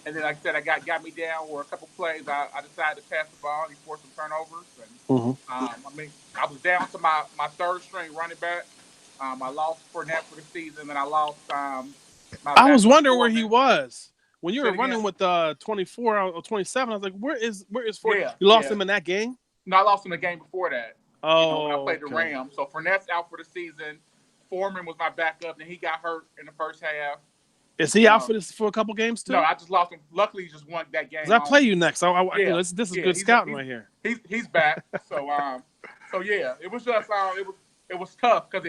then, like I said, got me down where a couple plays I decided to pass the ball. He forced some turnovers. And, I mean, I was down to my third string running back. I lost Fournette for the season, and I lost. I was wondering where he was. When you were running with 24 or 27, I was like, where is Fournette? Yeah, you lost him in that game? No, I lost him the game before that. Oh, when I played the Rams. So Fournette's out for the season. Foreman was my backup, and he got hurt in the first half. Is he out for a couple games too? No, I just lost him. Luckily, he just won that game. I play you next. This is good scouting right here. He's back. So yeah, it was just it was tough because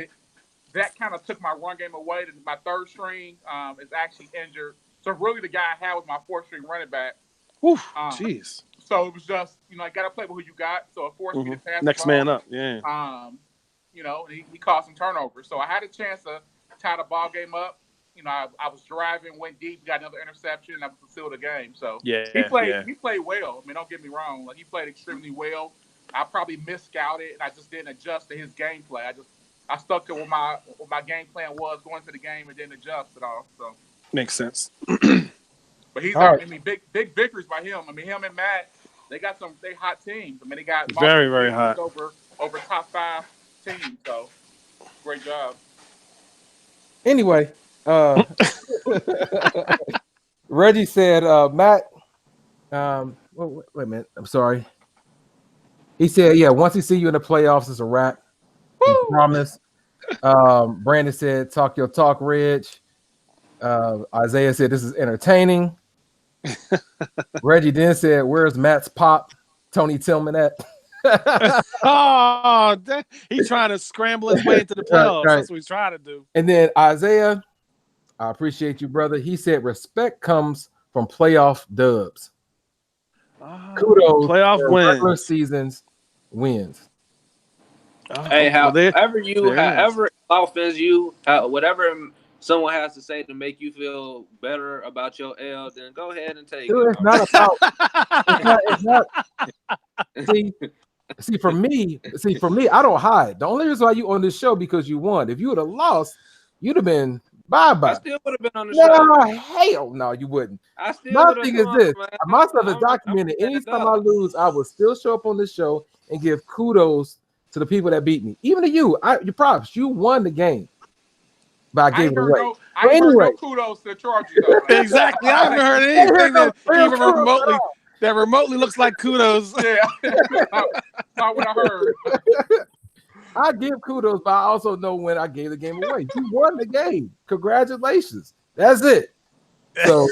that kind of took my run game away. My third string is actually injured. So really, the guy I had was my fourth string running back. Jeez. So it was just I got to play with who you got. So it forced me to pass. Next man up. Yeah. He caused some turnovers. So I had a chance to tie the ball game up. I was driving, went deep, got another interception, and I was still the game. So he played well. I mean, don't get me wrong. Like he played extremely well. I probably misscouted, and I just didn't adjust to his gameplay. I stuck to what my game plan was going to the game and didn't adjust at all. So makes sense. But he's I mean, big victories by him. I mean, him and Matt, they hot teams. I mean, they got very, very hot over top 5 teams. So great job. Anyway, Reggie said, Matt, wait a minute. I'm sorry. He said, yeah, once he see you in the playoffs, it's a wrap. He promised. Brandon said, talk your talk, Reg. Isaiah said, this is entertaining. Reggie then said, where's Matt's pop? Tony Tillman at? He's trying to scramble his way into the playoffs. Right. That's what he's trying to do. And then Isaiah, I appreciate you, brother. He said, respect comes from playoff dubs. Kudos playoff for wins. Regular seasons wins. Hey, however offense whatever someone has to say to make you feel better about your L, then go ahead and take it. It's not about. It's not. See, for me, I don't hide. The only reason why you on this show because you won. If you would have lost, you'd have been bye-bye. I still would have been on the show. No, hell no, you wouldn't. My thing is this: my stuff is documented. Anytime I lose, I will still show up on this show and give kudos to the people that beat me. Even to you, your props. You won the game. But I gave it away. I heard no kudos to the Chargers. Exactly. I haven't heard anything that even remotely That remotely looks like kudos. Yeah, not what I heard. I give kudos, but I also know when I gave the game away. You won the game. Congratulations. That's it. So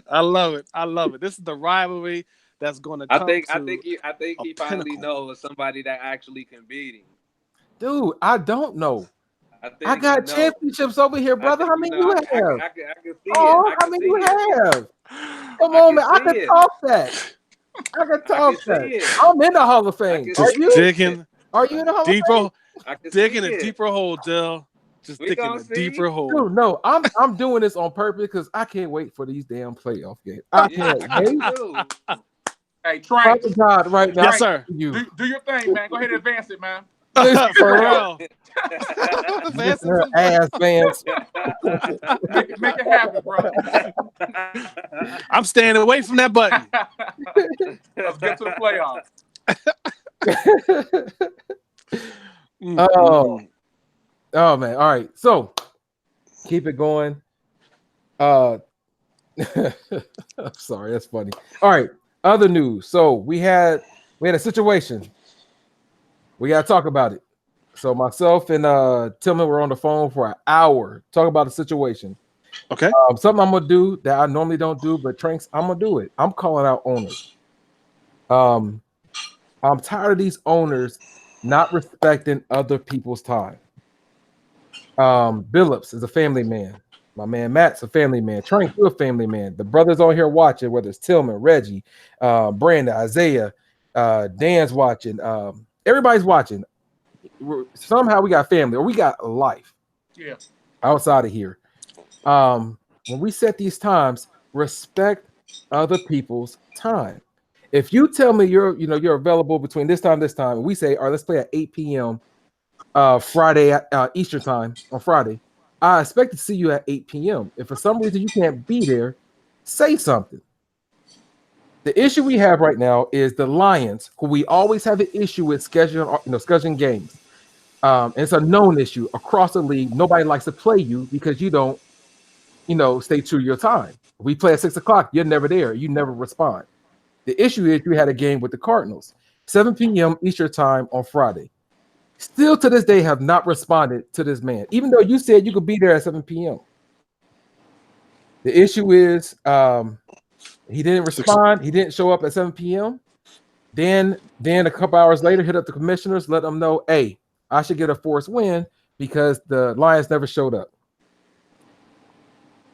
I love it. I love it. This is the rivalry that's going to come I think to he a finally pinnacle. knows somebody that actually can beat him. dude, I don't know. I I think he got knows. championships over here, I brother. think How you many know. you I have? can see it. Oh, I how can many see you it. have? Come I on, can man. I see can it. talk that. I can I can talk see that. it. I'm in the Hall of I Fame. can Are Just see you? it. digging Are you in the Hall of Fame? deeper, I can digging see a it. deeper hole, Jill. Just We digging gonna a see. deeper hole. Dude, no, I'm doing this on purpose because I can't wait for these damn playoff games. I Yeah, can't I wait. can too. Hey, Father Trank, God, right now, Yes, Trank, sir. you. do your thing, man. Go ahead and advance it, man. For real. Listen to her ass fans. Make it happen, bro. I'm staying away from that button. Let's get to the playoffs. Oh, oh man. All right. So keep it going. I'm sorry, that's funny. All right. Other news. So we had a situation. We gotta talk about it. So myself and Tillman were on the phone for an hour talking about the situation. Okay. Something I'm gonna do that I normally don't do, but Tranks, I'm gonna do it. I'm calling out owners. I'm tired of these owners not respecting other people's time. Billups is a family man. My man Matt's a family man. Trank, you're a family man. The brothers on here watching, whether it's Tillman, Reggie, Brandon, Isaiah, Dan's watching. Everybody's watching. Somehow we got family or we got life. Yeah. Outside of here. When we set these times, respect other people's time. If you tell me you're available between this time, and we say, all right, let's play at 8 p.m. Friday Eastern time on Friday, I expect to see you at 8 p.m. If for some reason you can't be there, say something. The issue we have right now is the Lions, who we always have an issue with scheduling games. It's a known issue across the league. Nobody likes to play you because you don't, stay true to your time. If we play at 6 o'clock, you're never there. You never respond. The issue is you had a game with the Cardinals, 7 p.m. Eastern time on Friday. Still to this day have not responded to this man, even though you said you could be there at 7 p.m. The issue is he didn't respond. He didn't show up at 7 p.m. Then a couple hours later, hit up the commissioners, let them know, hey, I should get a forced win because the Lions never showed up.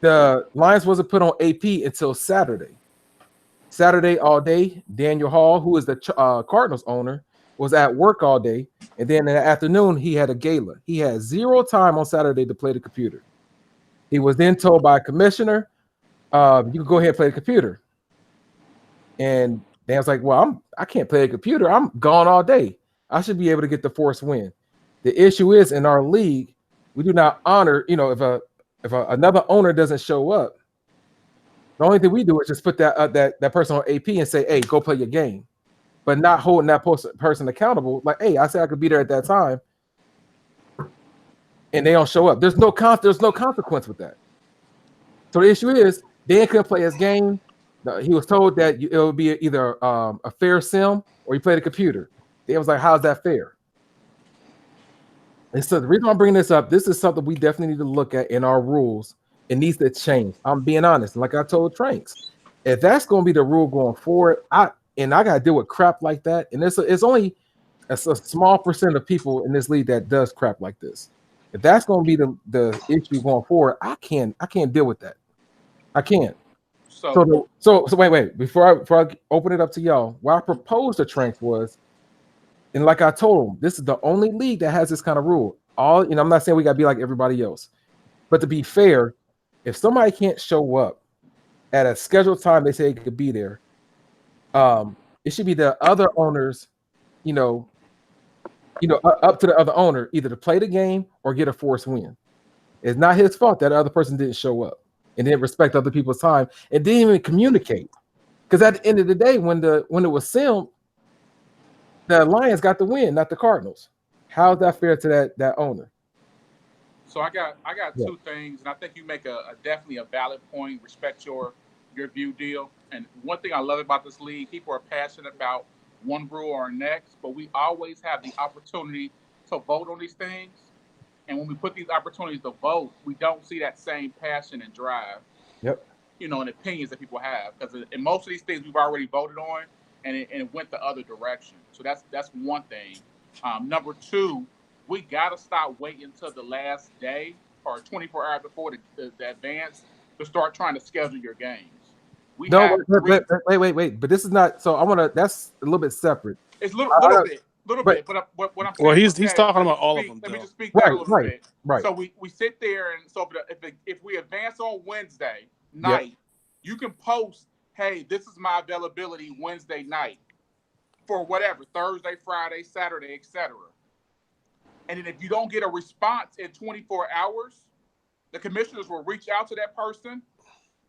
The Lions wasn't put on AP until Saturday. Saturday all day, Daniel Hall, who is the Cardinals owner, was at work all day. And then in the afternoon, he had a gala. He had zero time on Saturday to play the computer. He was then told by a commissioner, you can go ahead and play the computer. And Dan's like, well, I can't play a computer. I'm gone all day. I should be able to get the forced win. The issue is in our league, we do not honor, if another owner doesn't show up, the only thing we do is just put that person on AP and say, hey, go play your game. But not holding that person accountable. Like, hey, I said I could be there at that time. And they don't show up. There's no consequence with that. So the issue is Dan couldn't play his game. He was told that it would be either a fair sim or you play the computer. Dan was like, how's that fair? And so the reason I'm bringing this up, this is something we definitely need to look at in our rules. It needs to change. I'm being honest. Like I told Tranks, if that's going to be the rule going forward, I got to deal with crap like that. And it's only a small percent of people in this league that does crap like this. If that's going to be the issue going forward, I can't deal with that. I can't. So wait. Before I open it up to y'all, what I proposed to Tranks was, and like I told him, this is the only league that has this kind of rule. I'm not saying we got to be like everybody else, but to be fair, if somebody can't show up at a scheduled time, they say it could be there. It should be the other owners, up to the other owner, either to play the game or get a forced win. It's not his fault that the other person didn't show up and didn't respect other people's time and didn't even communicate. Because at the end of the day, when it was sim, the Lions got the win, not the Cardinals. How's that fair to that owner? So I got two things, and I think you make a definitely a valid point. Respect your your view deal. And one thing I love about this league, people are passionate about one rule or next, but we always have the opportunity to vote on these things. And when we put these opportunities to vote, we don't see that same passion and drive, Yep. and opinions that people have. Because in most of these things we've already voted on, and it went the other direction. So that's one thing. Number two, we got to stop waiting until the last day or 24 hours before the advance to start trying to schedule your games. Wait. But this is not. So I want to. That's a little bit separate. It's a little bit. But what I'm saying. Well, he's talking about all of them. Let me though. just speak that a little Right. bit. So we sit there, and so if we advance on Wednesday night, you can post, hey, this is my availability Wednesday night for whatever, Thursday, Friday, Saturday, etc. And then if you don't get a response in 24 hours, the commissioners will reach out to that person.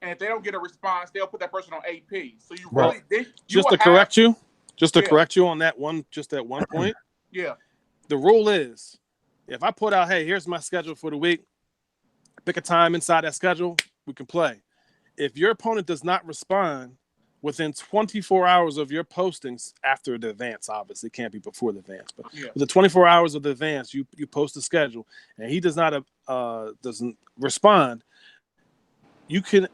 And if they don't get a response, they'll put that person on AP. So you really just to correct you on that one, just that one point. Yeah. The rule is, if I put out, hey, here's my schedule for the week, pick a time inside that schedule, we can play. If your opponent does not respond within 24 hours of your postings after the advance, obviously it can't be before the advance, but the 24 hours of the advance, you post the schedule, and he doesn't respond, you can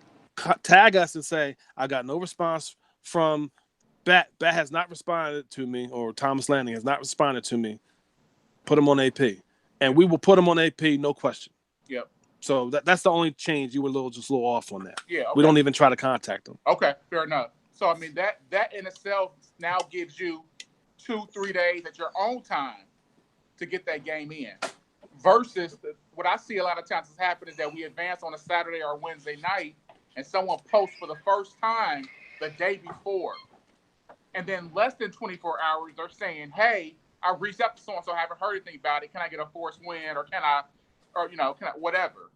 tag us and say, I got no response from Bat has not responded to me, or Thomas Lanning has not responded to me. Put him on AP, and we will put him on AP, no question. Yep. So that's the only change. You were a little off on that. Yeah. Okay. We don't even try to contact them. Okay, fair enough. So I mean that in itself now gives you 2-3 days at your own time to get that game in. Versus what I see a lot of times has happened is that we advance on a Saturday or Wednesday night, and someone posts for the first time the day before. And then less than 24 hours, they're saying, hey, I reached out to so-and-so, I haven't heard anything about it. Can I get a forced win, or can I, whatever.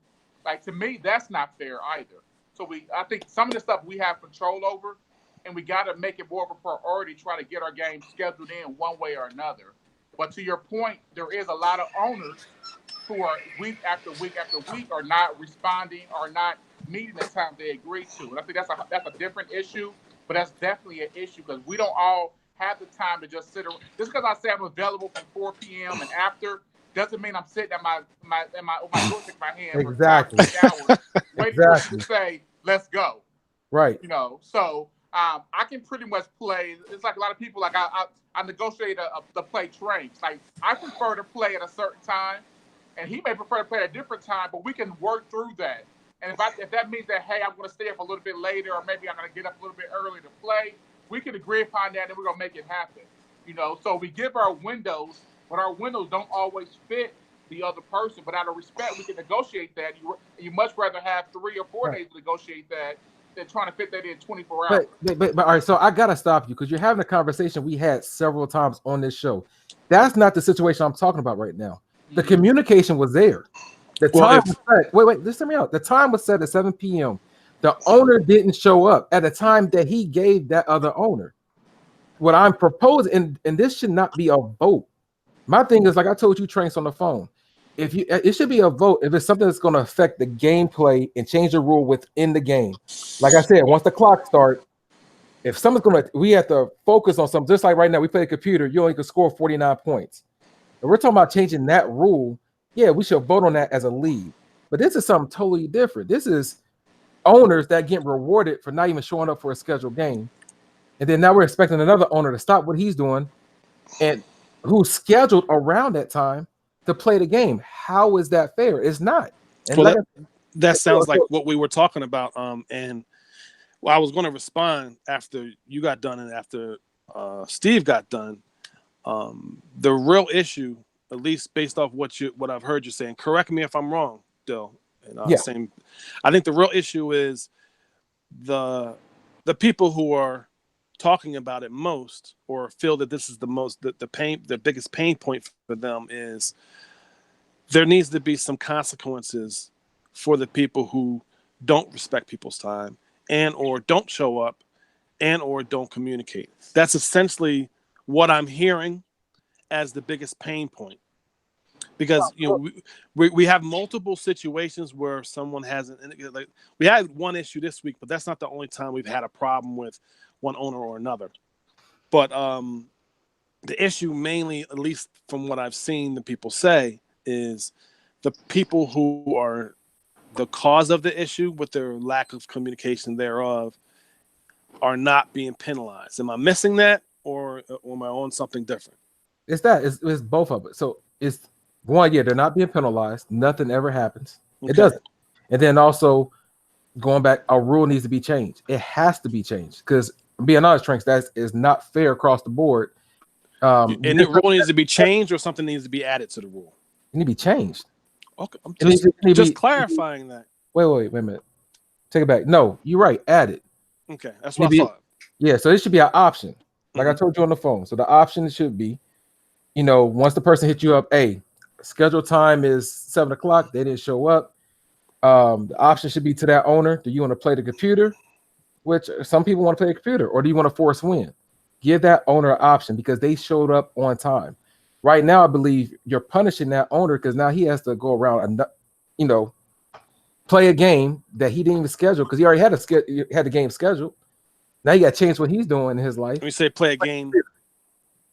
Like, to me, that's not fair either. So I think some of the stuff we have control over, and we got to make it more of a priority, try to get our games scheduled in one way or another. But to your point, there is a lot of owners who are week after week after week are not responding or not meeting the time they agreed to. And I think that's a different issue. But that's definitely an issue because we don't all have the time to just sit around. Just because I say I'm available from 4 p.m. and after doesn't mean I'm sitting at my joystick in my hand Exactly. for 3 hours waiting for you to say, let's go. Right. So I can pretty much play. It's like a lot of people, like I negotiate the play trains. Like, I prefer to play at a certain time, and he may prefer to play at a different time, but we can work through that. And if that means that, hey, I'm going to stay up a little bit later, or maybe I'm going to get up a little bit early to play, we can agree upon that, and we're going to make it happen. So we give our windows, but our windows don't always fit the other person. But out of respect, we can negotiate that. You much rather have 3 or 4 days to negotiate that than trying to fit that in 24 hours. But all right, so I got to stop you because you're having a conversation we had several times on this show. That's not the situation I'm talking about right now. The communication was there. The time was set. Wait, listen to me out. The time was set at 7 p.m. The owner didn't show up at a time that he gave that other owner. What I'm proposing, and this should not be a vote. My thing is, like I told you, Trace, on the phone, it should be a vote if it's something that's going to affect the gameplay and change the rule within the game. Like I said, once the clock starts, if someone's we have to focus on something. Just like right now, we play a computer, you only can score 49 points. And we're talking about changing that rule. Yeah, we should vote on that as a league. But this is something totally different. This is owners that get rewarded for not even showing up for a scheduled game. And then now we're expecting another owner to stop what he's doing and who's scheduled around that time to play the game. How is that fair? It's not. And that sounds like what we were talking about. And I was going to respond after you got done and after Steve got done. The real issue, at least based off what I've heard you saying, correct me if I'm wrong, Dill. I think the real issue is the people who are talking about it most, or feel that this is the biggest pain point for them, is there needs to be some consequences for the people who don't respect people's time and or don't show up and or don't communicate. That's essentially what I'm hearing as the biggest pain point. because we have multiple situations where someone hasn't. Like, we had one issue this week, but that's not the only time we've had a problem with one owner or another. But the issue mainly, at least from what I've seen the people say, is the people who are the cause of the issue with their lack of communication thereof are not being penalized. Am I missing that, or am I on something different? It's that. It's both of it. So it's one, yeah, they're not being penalized. Nothing ever happens. Okay. It doesn't. And then also going back, a rule needs to be changed. It has to be changed because being honest, Tranks, that is not fair across the board. And the rule needs to be changed, or something needs to be added to the rule. It needs to be changed. Okay, I'm It just clarifying that. Wait a minute. Take it back. No, you're right. Add it. Okay, that's what I thought. Yeah, so it should be an option. Like I told you on the phone. So the option should be, once the person hits you up, hey, scheduled time is 7 o'clock. They didn't show up. The option should be to that owner. Do you want to play the computer? Which some people want to play the computer, or do you want to force win? Give that owner an option because they showed up on time. Right now, I believe you're punishing that owner because now he has to go around and, play a game that he didn't even schedule because he already had the game scheduled. Now you got to change what he's doing in his life. When you say play a game,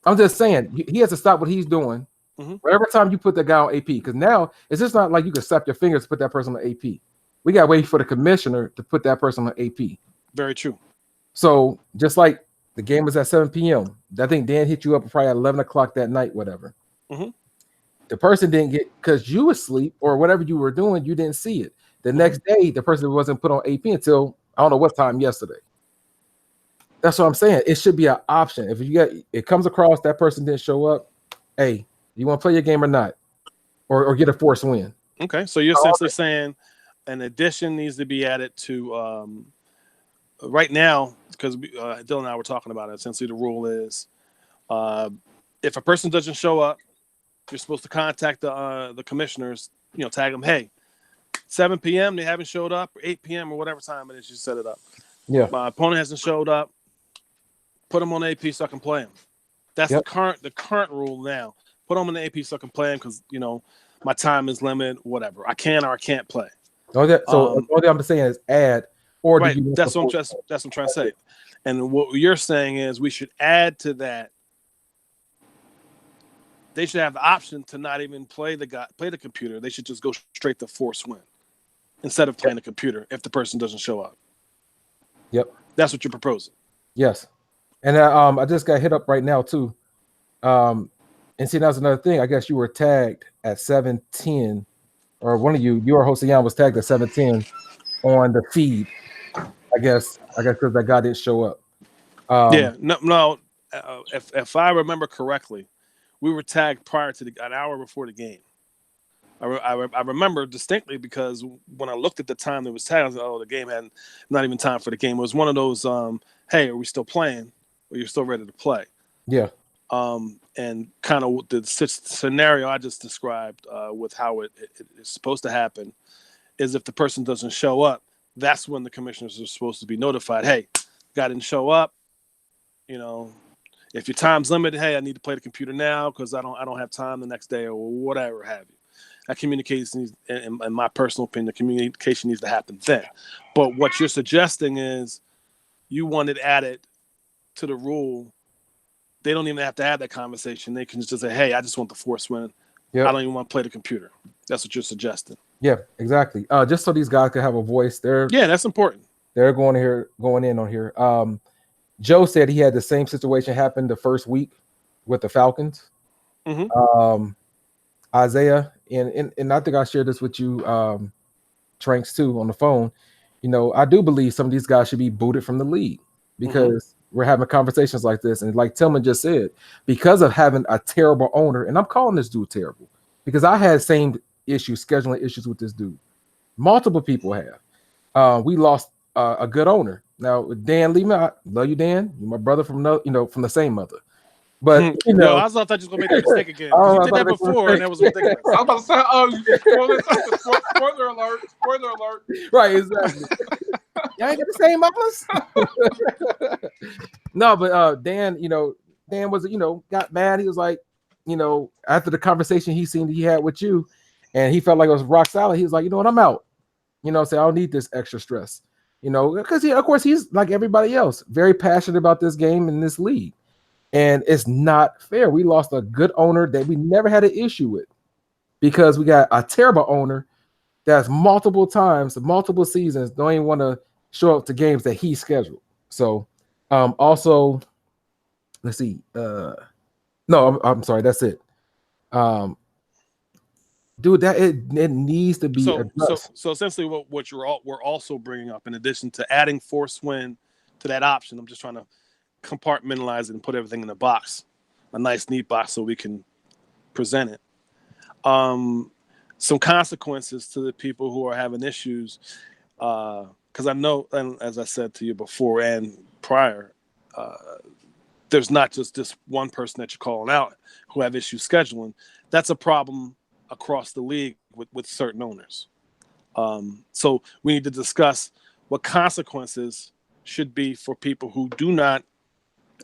I'm just saying he has to stop what he's doing. Every time you put that guy on AP, because now it's just not like you can snap your fingers to put that person on AP. We got to wait for the commissioner to put that person on AP. Very true. So just like the game was at 7 p.m., I think Dan hit you up probably at 11 o'clock that night, whatever. The person didn't get, because you were asleep or whatever you were doing, you didn't see it. The next day, the person wasn't put on AP until I don't know what time yesterday. That's what I'm saying. It should be an option. If it comes across that person didn't show up, hey, you want to play your game or not, or get a forced win. Okay, so you're essentially saying an addition needs to be added to right now, because Dylan and I were talking about it. Essentially, the rule is if a person doesn't show up, you're supposed to contact the commissioners. Tag them. Hey, 7 p.m. they haven't showed up, or 8 p.m. or whatever time it is you set it up. Yeah, my opponent hasn't showed up. Put them on AP so I can play them. That's the current rule now. Put them on the AP so I can play them because my time is limited. Whatever, I can or I can't play. All I'm saying is add, or right. That's what I'm trying to say. And what you're saying is we should add to that. They should have the option to not even play the computer. They should just go straight to force win instead of playing the computer if the person doesn't show up. Yep, that's what you're proposing. Yes, and I just got hit up right now too. And see, that's another thing. I guess you were tagged at 7:10, or one of your host Jan was tagged at 7:10 on the feed. I guess because that guy didn't show up. No. If I remember correctly, we were tagged prior to an hour before the game. I remember distinctly because when I looked at the time that was tagged, I was like, oh, the game had not even time for the game. It was one of those, hey, are we still playing? Or you're still ready to play? Yeah. And kind of the scenario I just described with how it is supposed to happen is if the person doesn't show up, that's when the commissioners are supposed to be notified. Hey, guy didn't show up. If your time's limited, hey, I need to play the computer now because I don't have time the next day or whatever have you. That communication, in my personal opinion, the communication needs to happen then. But what you're suggesting is you want it added to the rule. They don't even have to have that conversation. They can just say, hey, I just want the force win. Yep. I don't even want to play the computer. That's what you're suggesting. Yeah, exactly. Just so these guys can have a voice. That's important. They're going in on here. Joe said he had the same situation happen the first week with the Falcons. Isaiah, and I think I shared this with you, Tranks, too, on the phone. I do believe some of these guys should be booted from the league because we're having conversations like this. And like Tillman just said, because of having a terrible owner, and I'm calling this dude terrible because I had same scheduling issues with this dude. Multiple people have. We lost a good owner. Now, with Dan Lehman, I love you, Dan. You're my brother from the same mother. But I thought you were gonna make that mistake again. You did that before, and that was ridiculous. I was about to say, spoiler alert! Spoiler alert! Right, exactly. Y'all ain't got the same mamas. No, but Dan, Dan was got mad. He was like, after the conversation he had with you, and he felt like it was rock solid, he was like, you know what, I'm out. Say I don't need this extra stress. Because of course he's like everybody else, very passionate about this game in this league. And it's not fair. We lost a good owner that we never had an issue with because we got a terrible owner that's multiple times, multiple seasons, don't even want to show up to games that he scheduled. So also, let's see. No, I'm sorry. That's it. Dude, that it needs to be so essentially what we're also bringing up, in addition to adding force wind to that option, I'm just trying to compartmentalize it and put everything in a box, a nice neat box, so we can present it. Some consequences to the people who are having issues, because I know, and as I said to you before and prior, there's not just this one person that you're calling out who have issues scheduling. That's a problem across the league with certain owners. So we need to discuss what consequences should be for people who do not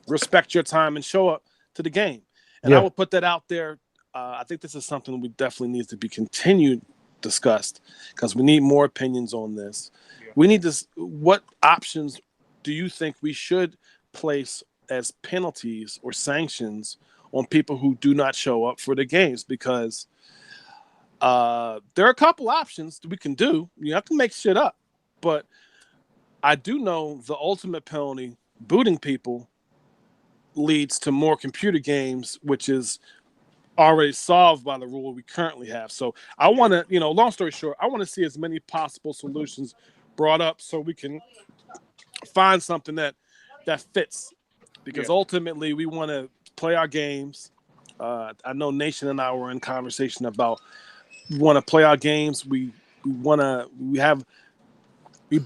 respect your time and show up to the game. And I will put that out there. I think this is something we definitely needs to be continued discussed, because we need more opinions on this. Yeah. We need to. What options do you think we should place as penalties or sanctions on people who do not show up for the games? Because there are a couple options that we can do. You have to make shit up, but I do know the ultimate penalty, booting people, leads to more computer games, which is already solved by the rule we currently have. So I want to, long story short, I want to see as many possible solutions brought up so we can find something that fits, because ultimately we want to play our games. I know Nation and I were in conversation about, we want to play our games. We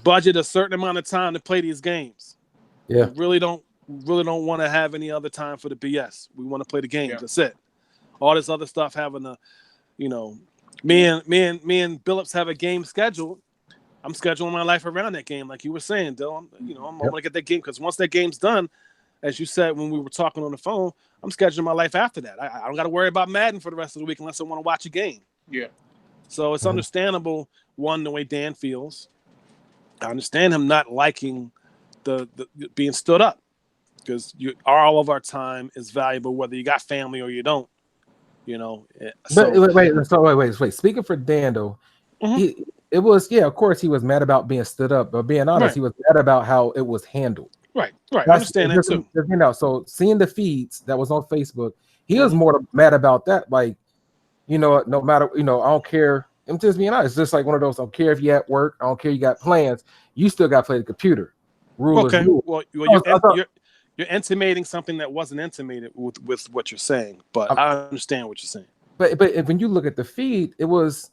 budget a certain amount of time to play these games. Yeah. We really don't want to have any other time for the BS. We want to play the games. Yeah. That's it. All this other stuff, having a, me and Billups have a game scheduled. I'm scheduling my life around that game, like you were saying, Dylan. I'm going to get that game, because once that game's done, as you said when we were talking on the phone, I'm scheduling my life after that. I don't got to worry about Madden for the rest of the week unless I want to watch a game. Yeah. So it's understandable, one, the way Dan feels. I understand him not liking the being stood up, because all of our time is valuable, whether you got family or you don't. Wait. Speaking for Dan, though, it was, of course he was mad about being stood up, but being honest, he was mad about how it was handled. Right. I understand that too. So seeing the feeds that was on Facebook, he was more mad about that. Like, no matter, I don't care. I'm just being honest. It's just like one of those, I don't care if you at work, I don't care you got plans, you still got to play the computer. Rule is rule. Well, you're intimating something that wasn't intimated with what you're saying, but I understand what you're saying. But when you look at the feed, it was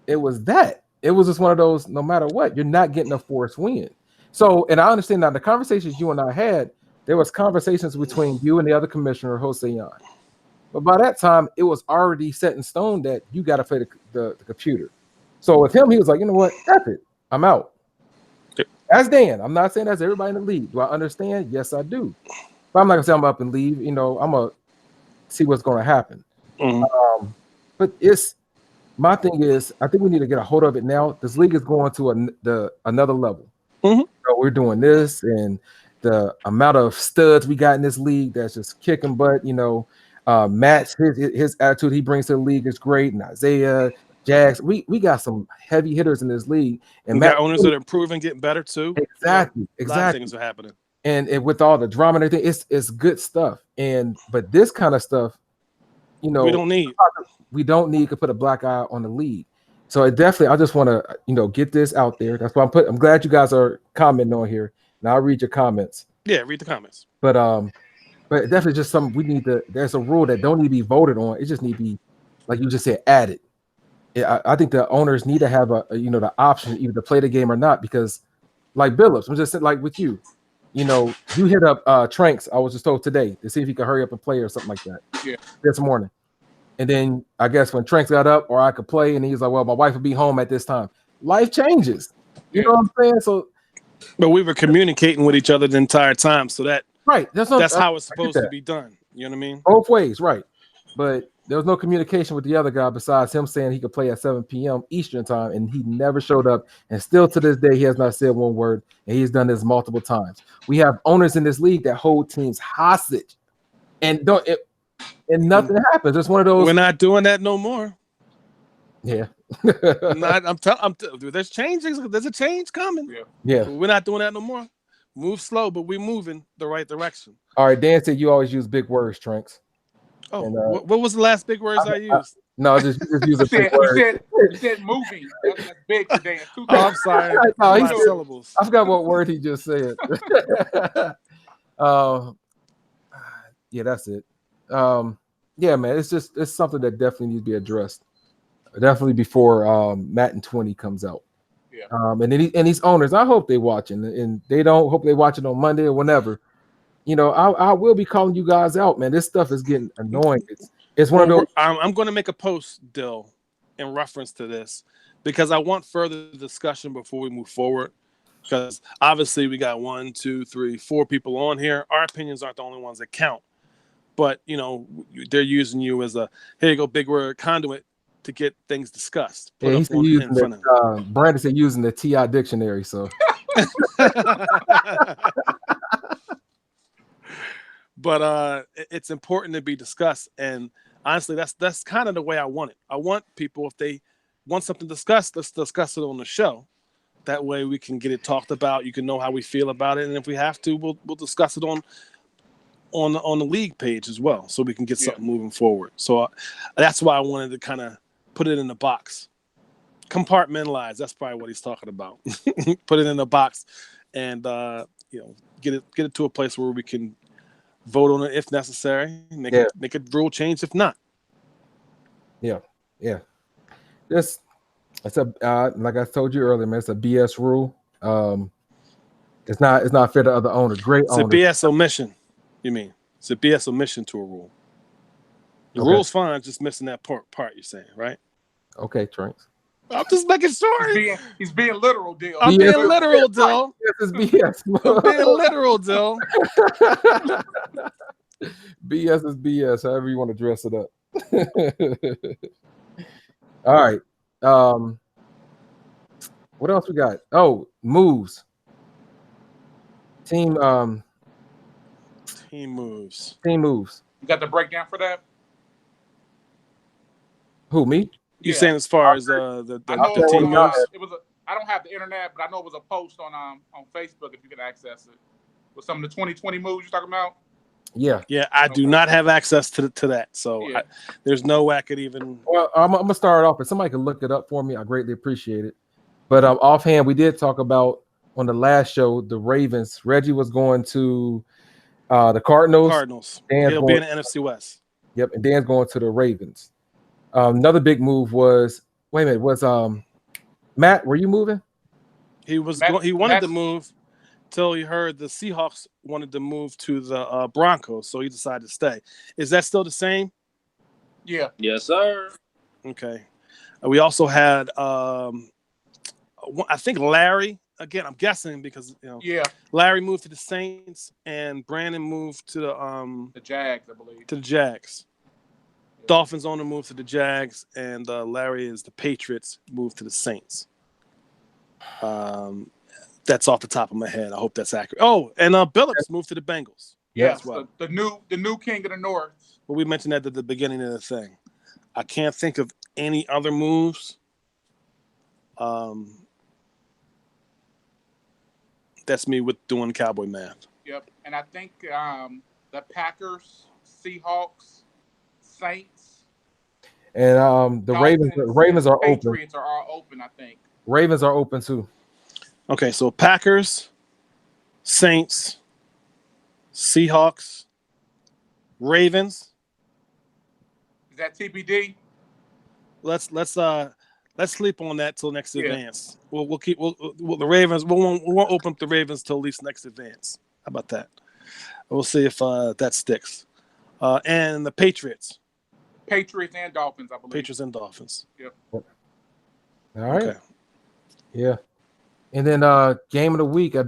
that. It was just one of those, no matter what, you're not getting a forced win. So, and I understand now the conversations you and I had, there was conversations between you and the other commissioner, Jose Yan. But by that time, it was already set in stone that you got to play the computer. So with him, he was like, you know what, that's it. I'm out. As Dan, I'm not saying that's everybody in the league. Do I understand? Yes, I do. But I'm not going to say I'm up and leave. I'm going to see what's going to happen. But my thing is, I think we need to get a hold of it now. This league is going to another level. We're doing this, and the amount of studs we got in this league that's just kicking butt. Matt's his attitude he brings to the league is great, and Isaiah, Jags, we got some heavy hitters in this league, and we got owners that are improving, getting better too. Exactly. A lot of things are happening, and with all the drama and everything, it's good stuff. But this kind of stuff, we don't need. We don't need to put a black eye on the league. So I just want to get this out there. That's why I'm glad you guys are commenting on here. Now I'll read your comments. Yeah, read the comments. But definitely just something we need to. There's a rule that don't need to be voted on. It just need to be, like you just said, added. I think the owners need to have the option either to play the game or not, because like Billups, I'm just saying, like with you, you hit up Tranks, I was just told today, to see if he could hurry up and play or something like that. Yeah. This morning. And then I guess when Tranks got up, or I could play, and he's like, well, my wife will be home at this time. Life changes. You know what I'm saying? So, but we were communicating with each other the entire time, so that right. That's how it's supposed to be done. You know what I mean? Both ways, right. but there was no communication with the other guy besides him saying he could play at 7 p.m. Eastern time, and he never showed up. And still to this day, he has not said one word, and he's done this multiple times. We have owners in this league that hold teams hostage, and nothing happens. It's one of those. We're not doing that no more. Yeah. Dude, there's changes. There's a change coming. Yeah. We're not doing that no more. Move slow, but we're moving the right direction. All right. Dan said you always use big words, Tranks. Oh, and, what was the last big words I used? No, just use a big word. You said moving. That's big for Dan. Oh, I'm sorry. No, he My said- syllables. I forgot what word he just said. Yeah, that's it. Yeah, man, it's something that definitely needs to be addressed. Definitely before Madden 20 comes out. Yeah. And these owners, I hope they watching, and they don't hope they watching on Monday or whenever. You know, I will be calling you guys out, man. This stuff is getting annoying. It's one of those. I'm going to make a post, Dill, in reference to this because I want further discussion before we move forward. Because obviously we got 1, 2, 3, 4 people on here. Our opinions aren't the only ones that count. But, you know, they're using you as a, here you go, big word conduit to get things discussed. Yeah, he's using Brandon said using the TI dictionary. So, but it's important to be discussed. And honestly, that's kind of the way I want it. I want people, if they want something discussed, let's discuss it on the show. That way we can get it talked about. You can know how we feel about it, and if we have to, we'll discuss it on the league page as well, so we can get something moving forward. So that's why I wanted to kind of put it in the box, compartmentalize. That's probably what he's talking about. Put it in the box, and you know, get it to a place where we can vote on it if necessary. Make a rule change if not. Yeah. It's a like I told you earlier, man. It's a BS rule. It's not fair to other owners. It's a BS omission. You mean it's a BS omission to a rule? The rule's fine, just missing that part. You're saying, right? Okay, Tranks. I'm just making sure. He's being literal, Dill. I'm being literal, Dill. This is BS. I'm being literal, Dill. BS is BS. However you want to dress it up. All right. What else we got? Oh, moves. Team moves. You got the breakdown for that? Who, me? You saying as far as the team moves? I don't have the internet, but I know it was a post on Facebook if you can access it. With some of the 2020 moves you're talking about? Yeah. I do not have access to that, so there's no way I could even. Well, I'm gonna start off. If somebody can look it up for me, I greatly appreciate it. But offhand, we did talk about on the last show the Ravens. Reggie was going to the Cardinals. He'll be in the NFC West. Yep, and Dan's going to the Ravens. Another big move was Matt? Were you moving? He was. He wanted to move till he heard the Seahawks wanted to move to the Broncos, so he decided to stay. Is that still the same? Yeah. Yes, sir. Okay. We also had, I think Larry. Again, I'm guessing because Larry moved to the Saints and Brandon moved to the Jags, I believe. To the Jags. Yeah. Dolphins owner moved to the Jags, and Larry is the Patriots moved to the Saints. That's off the top of my head. I hope that's accurate. Oh, and Billups moved to the Bengals. Yes, well. the new king of the North. Well, we mentioned that at the beginning of the thing. I can't think of any other moves. That's me with doing cowboy math. Yep, and I think the Packers, Seahawks, Saints, and the Ravens are open. Patriots are all open, I think. Ravens are open too. Okay, so Packers, Saints, Seahawks, Ravens. Is that TBD? Let's sleep on that till next advance. We'll keep the Ravens. We won't open up the Ravens till at least next advance. How about that? We'll see if that sticks. And the Patriots. Patriots and Dolphins, I believe. Patriots and Dolphins. Yep. All right. Okay. Yeah. And then game of the week. You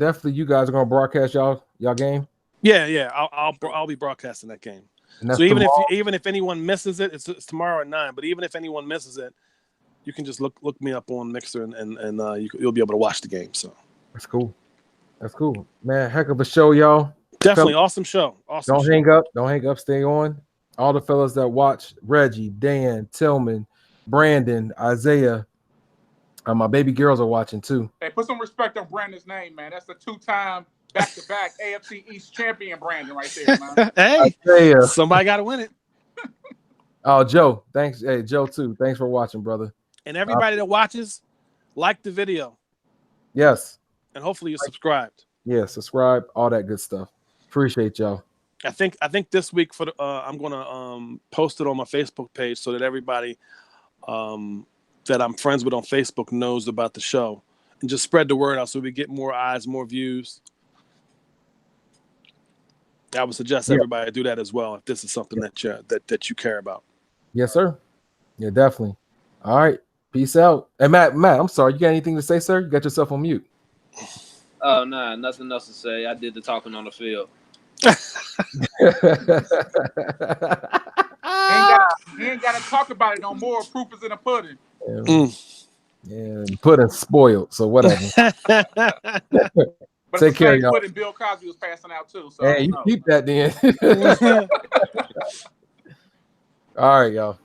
guys are gonna broadcast y'all game. Yeah. I'll be broadcasting that game. And that's So even tomorrow? if anyone misses it, it's tomorrow at 9. But even if anyone misses it, you can just look me up on Mixer and you'll be able to watch the game. So That's cool. That's cool, man. Heck of a show, y'all. definitely Fellas, awesome show. Awesome. don't show. hang up. Don't hang up. Stay on. All the fellas that watch, Reggie, Dan, Tillman, Brandon, Isaiah. My baby girls are watching too. Hey, put some respect on Brandon's name, man. That's a 2-time back-to-back AFC East champion, Brandon, right there, man. Hey, Isaiah. somebody got to win it. Oh, Joe. Thanks. Hey, Joe too. Thanks for watching, brother. And everybody that watches, like the video, Yes. and hopefully you're subscribed. Yeah. Subscribe. All that good stuff. Appreciate y'all. I think this week for the, I'm gonna post it on my Facebook page so that everybody that I'm friends with on Facebook knows about the show, and just spread the word out so we get more eyes, more views. I would suggest everybody do that as well if this is something that you care about. Yes, sir. Yeah, definitely. All right. Peace out. Hey, Matt, I'm sorry. You got anything to say, sir? You got yourself on mute. Oh, nah, nothing else to say. I did the talking on the field. He ain't got to talk about it no more. Proof is in the pudding. Yeah, pudding spoiled, so whatever. But Take care, it's the y'all. same pudding Bill Cosby was passing out too. So Hey, you keep that then. All right, y'all.